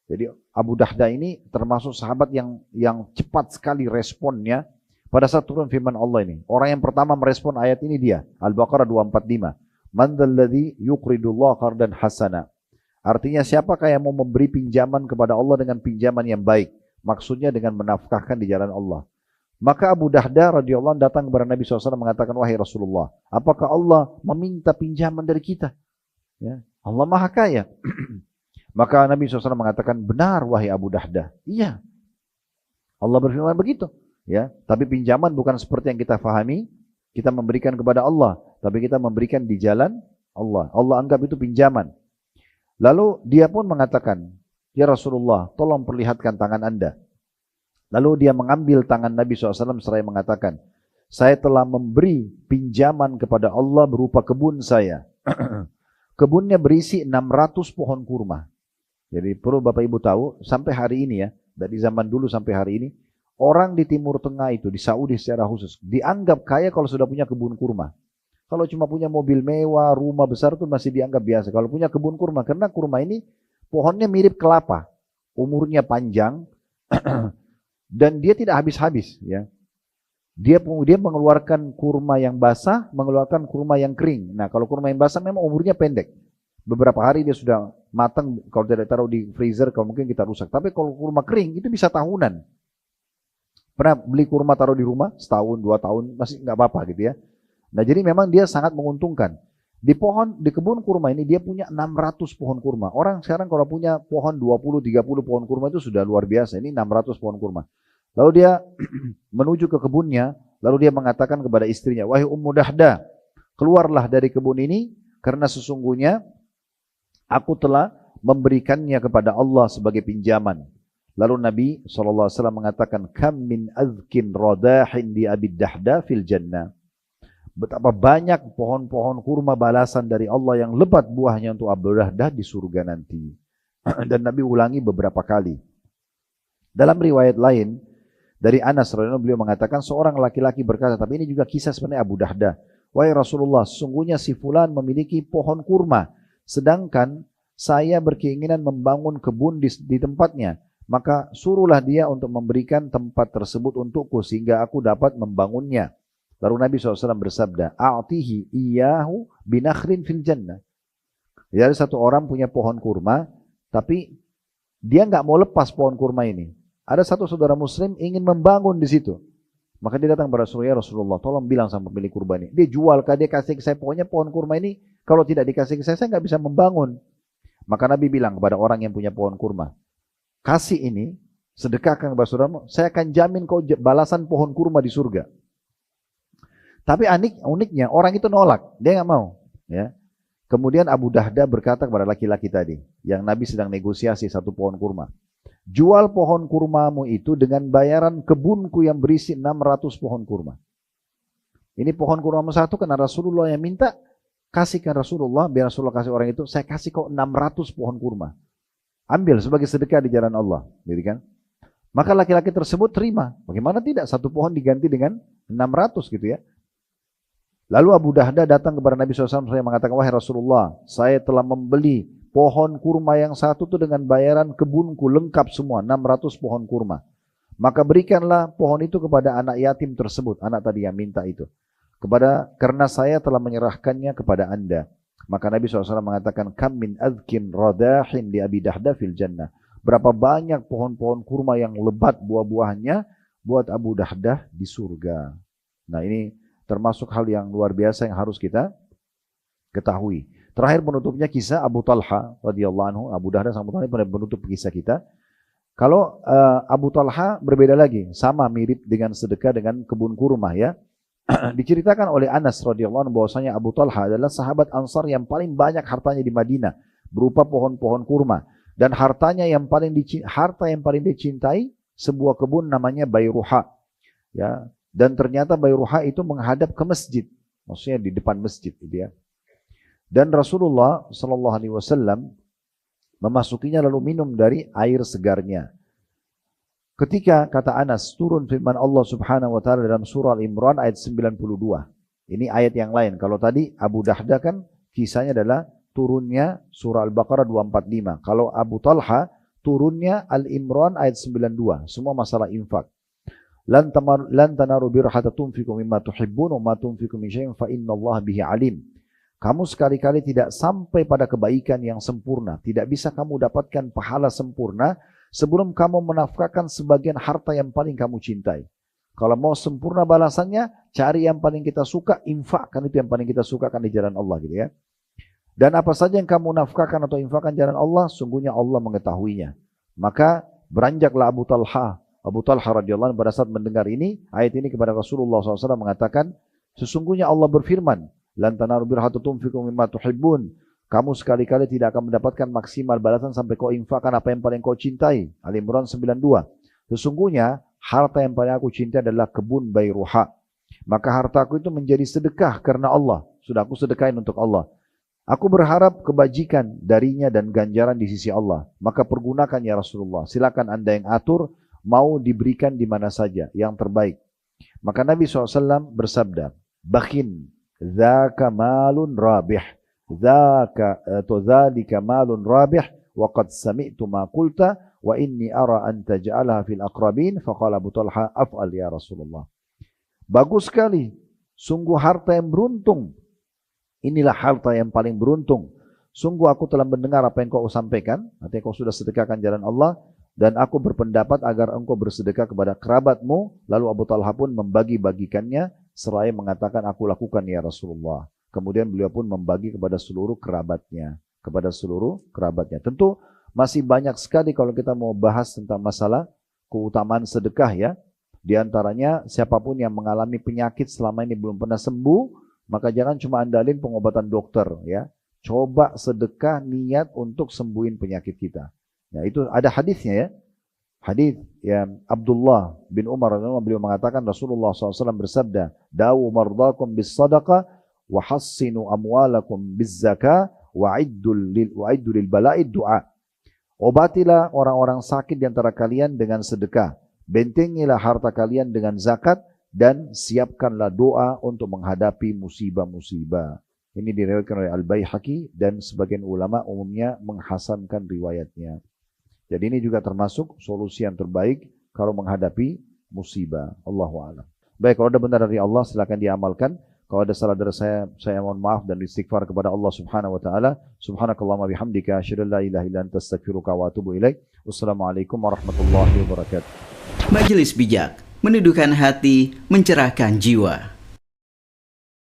Jadi Abu Dahdah ini termasuk sahabat yang cepat sekali responnya pada saat turun firman Allah ini. Orang yang pertama merespon ayat ini dia, Al-Baqarah 245. Man dzalladzi yuqridullaha qardan hasana. Artinya siapakah yang mau memberi pinjaman kepada Allah dengan pinjaman yang baik? Maksudnya dengan menafkahkan di jalan Allah. Maka Abu Dahdah radhiyallahu anhu datang kepada Nabi SAW mengatakan, wahai Rasulullah, apakah Allah meminta pinjaman dari kita? Ya, Allah Maha Kaya. Maka Nabi SAW mengatakan, benar wahai Abu Dahdah. Iya. Allah berfirman begitu. Ya, tapi pinjaman bukan seperti yang kita fahami. Kita memberikan kepada Allah, tapi kita memberikan di jalan Allah. Allah anggap itu pinjaman. Lalu dia pun mengatakan, ya Rasulullah, tolong perlihatkan tangan Anda. Lalu dia mengambil tangan Nabi SAW seraya mengatakan, saya telah memberi pinjaman kepada Allah berupa kebun saya. Kebunnya berisi 600 pohon kurma. Jadi perlu Bapak Ibu tahu, sampai hari ini ya, dari zaman dulu sampai hari ini, orang di Timur Tengah itu, di Saudi secara khusus, dianggap kaya kalau sudah punya kebun kurma. Kalau cuma punya mobil mewah, rumah besar itu masih dianggap biasa. Kalau punya kebun kurma, karena kurma ini pohonnya mirip kelapa, umurnya panjang, dan dia tidak habis-habis. Ya. Dia mengeluarkan kurma yang basah, mengeluarkan kurma yang kering. Nah kalau kurma yang basah memang umurnya pendek. Beberapa hari dia sudah matang, kalau tidak taruh di freezer, kalau mungkin kita rusak. Tapi kalau kurma kering itu bisa tahunan. Pernah beli kurma taruh di rumah, setahun, 2 tahun, masih nggak apa-apa gitu ya. Nah jadi memang dia sangat menguntungkan. Di kebun kurma ini dia punya 600 pohon kurma. Orang sekarang kalau punya pohon 20-30 pohon kurma itu sudah luar biasa. Ini 600 pohon kurma. Lalu dia menuju ke kebunnya, lalu dia mengatakan kepada istrinya, wahai Ummu Dahdah, keluarlah dari kebun ini, karena sesungguhnya aku telah memberikannya kepada Allah sebagai pinjaman. Lalu Nabi SAW mengatakan, kam min azkin radahin di Abi Dahdah fil jannah. Betapa banyak pohon-pohon kurma balasan dari Allah yang lebat buahnya untuk Abu Dahdah di surga nanti. Dan Nabi ulangi beberapa kali. Dalam riwayat lain, dari Anas radhiyallahu anhu beliau mengatakan, seorang laki-laki berkata, tapi ini juga kisah sebenarnya Abu Dahdah. Wahai Rasulullah, sesungguhnya si fulan memiliki pohon kurma, sedangkan saya berkeinginan membangun kebun di tempatnya. Maka suruhlah dia untuk memberikan tempat tersebut untukku, sehingga aku dapat membangunnya. Lalu Nabi SAW bersabda, a'tihi iyahu binakhrin fil jannah. Jadi ada satu orang punya pohon kurma, tapi dia nggak mau lepas pohon kurma ini. Ada satu saudara muslim ingin membangun di situ. Maka dia datang kepada Rasulullah, tolong bilang sama pemilik kurban ini. Dia jual, dia kasih ke saya, pokoknya pohon kurma ini kalau tidak dikasih ke saya nggak bisa membangun. Maka Nabi bilang kepada orang yang punya pohon kurma, kasih ini, sedekahkan kepada saudaramu, saya akan jamin kau balasan pohon kurma di surga. Tapi uniknya orang itu nolak, dia nggak mau. Ya. Kemudian Abu Dahdah berkata kepada laki-laki tadi, yang Nabi sedang negosiasi satu pohon kurma, jual pohon kurmamu itu dengan bayaran kebunku yang berisi 600 pohon kurma. Ini pohon kurmamu satu karena Rasulullah yang minta, kasihkan Rasulullah, biar Rasulullah kasih orang itu, saya kasih kau 600 pohon kurma. Ambil sebagai sedekah di jalan Allah. Jadi kan? Maka laki-laki tersebut terima. Bagaimana tidak? Satu pohon diganti dengan 600 gitu ya. Lalu Abu Dahdah datang kepada Nabi SAW, saya mengatakan, wahai Rasulullah, saya telah membeli pohon kurma yang satu itu dengan bayaran kebunku lengkap semua, 600 pohon kurma. Maka berikanlah pohon itu kepada anak yatim tersebut, anak tadi yang minta itu. Karena saya telah menyerahkannya kepada anda. Maka Nabi SAW mengatakan, kam min azkin radahin di Abi Dahdah fil jannah. Berapa banyak pohon-pohon kurma yang lebat buah-buahnya buat Abu Dahdah di surga. Nah ini termasuk hal yang luar biasa yang harus kita ketahui. Terakhir penutupnya kisah Abu Talha radhiyallahu anhu. Abu Dahdah sama Abu Talha pada penutup kisah kita. Kalau Abu Talha berbeda lagi, sama mirip dengan sedekah dengan kebun kurma ya. Diceritakan oleh Anas radhiyallahu anhu bahwasanya Abu Talha adalah sahabat Ansar yang paling banyak hartanya di Madinah berupa pohon-pohon kurma, dan harta yang paling dicintai sebuah kebun namanya Bayruha ya. Dan ternyata Bayruha itu menghadap ke masjid, maksudnya di depan masjid gitu ya. Dan Rasulullah sallallahu alaihi wasallam memasukinya lalu minum dari air segarnya. Ketika kata Anas turun firman Allah Subhanahu wa taala dalam surah Al-Imran ayat 92. Ini ayat yang lain. Kalau tadi Abu Dahdah kan kisahnya adalah turunnya surah Al-Baqarah 245. Kalau Abu Talha turunnya Al-Imran ayat 92. Semua masalah infak. Lan tanaru birra hatta tunfiqu mimma tuhibbun wa ma tunfiqu min syai'in fa innallaha bihi alim. Kamu sekali-kali tidak sampai pada kebaikan yang sempurna. Tidak bisa kamu dapatkan pahala sempurna sebelum kamu menafkahkan sebagian harta yang paling kamu cintai. Kalau mau sempurna balasannya, cari yang paling kita suka, infakkan itu yang paling kita sukakan di jalan Allah gitu ya. Dan apa saja yang kamu nafkahkan atau infakkan jalan Allah, sungguhnya Allah mengetahuinya. Maka beranjaklah Abu Talha radhiyallahu anhu pada saat mendengar ini, ayat ini kepada Rasulullah SAW mengatakan, sesungguhnya Allah berfirman, lan tanaru birra hatta tunfiqu mimma tuhibbun. Kamu sekali-kali tidak akan mendapatkan maksimal balasan sampai kau infakkan apa yang paling kau cintai. Al-Imran 92. Sesungguhnya harta yang paling aku cintai adalah kebun Bayruha. Maka hartaku itu menjadi sedekah karena Allah. Sudah aku sedekahin untuk Allah. Aku berharap kebajikan darinya dan ganjaran di sisi Allah. Maka pergunakan ya Rasulullah. Silakan Anda yang atur, mau diberikan di mana saja, yang terbaik. Maka Nabi SAW bersabda, Bakhin, dzaka malun rabih. Dzalika malun rabih. Wa qad sami'tu ma qulta. Wa inni ara an taj'alaha fil aqrabin. Faqala Abu Talha, af'al ya Rasulullah. Bagus sekali. Sungguh harta yang beruntung. Inilah harta yang paling beruntung. Sungguh aku telah mendengar apa yang kau sampaikan. Artinya kau sudah sedekahkan jalan Allah. Dan aku berpendapat agar engkau bersedekah kepada kerabatmu. Lalu Abu Talha pun membagi-bagikannya. Seraya mengatakan aku lakukan ya Rasulullah. Kemudian beliau pun membagi kepada seluruh kerabatnya. Tentu masih banyak sekali kalau kita mau bahas tentang masalah keutamaan sedekah ya. Di antaranya siapapun yang mengalami penyakit selama ini belum pernah sembuh. Maka jangan cuma andalin pengobatan dokter ya. Coba sedekah niat untuk sembuhin penyakit kita. Ya, itu ada hadisnya ya. Hadis yang Abdullah bin Umar beliau mengatakan Rasulullah SAW bersabda, "Dawu mardakum bis sadaqah wa hassinu amwalakum biz zakah wa iddu lil bala'i du'a." Obatilah orang-orang sakit di antara kalian dengan sedekah. Bentengilah harta kalian dengan zakat. Dan siapkanlah doa untuk menghadapi musibah-musibah. Ini diriwayatkan oleh Al-Baihaqi dan sebagian ulama umumnya menghasankan riwayatnya. Jadi ini juga termasuk solusi yang terbaik kalau menghadapi musibah. Allahu a'lam. Baik, kalau ada benar dari Allah silakan diamalkan. Kalau ada salah dari saya mohon maaf dan istighfar kepada Allah Subhanahu wa taala. Subhanakallahumma bihamdika asyhadu an la ilaha illa anta astaghfiruka wa atubu ilaik. Wassalamualaikum warahmatullahi wabarakatuh. Majelis Bijak, meneduhkan hati, mencerahkan jiwa.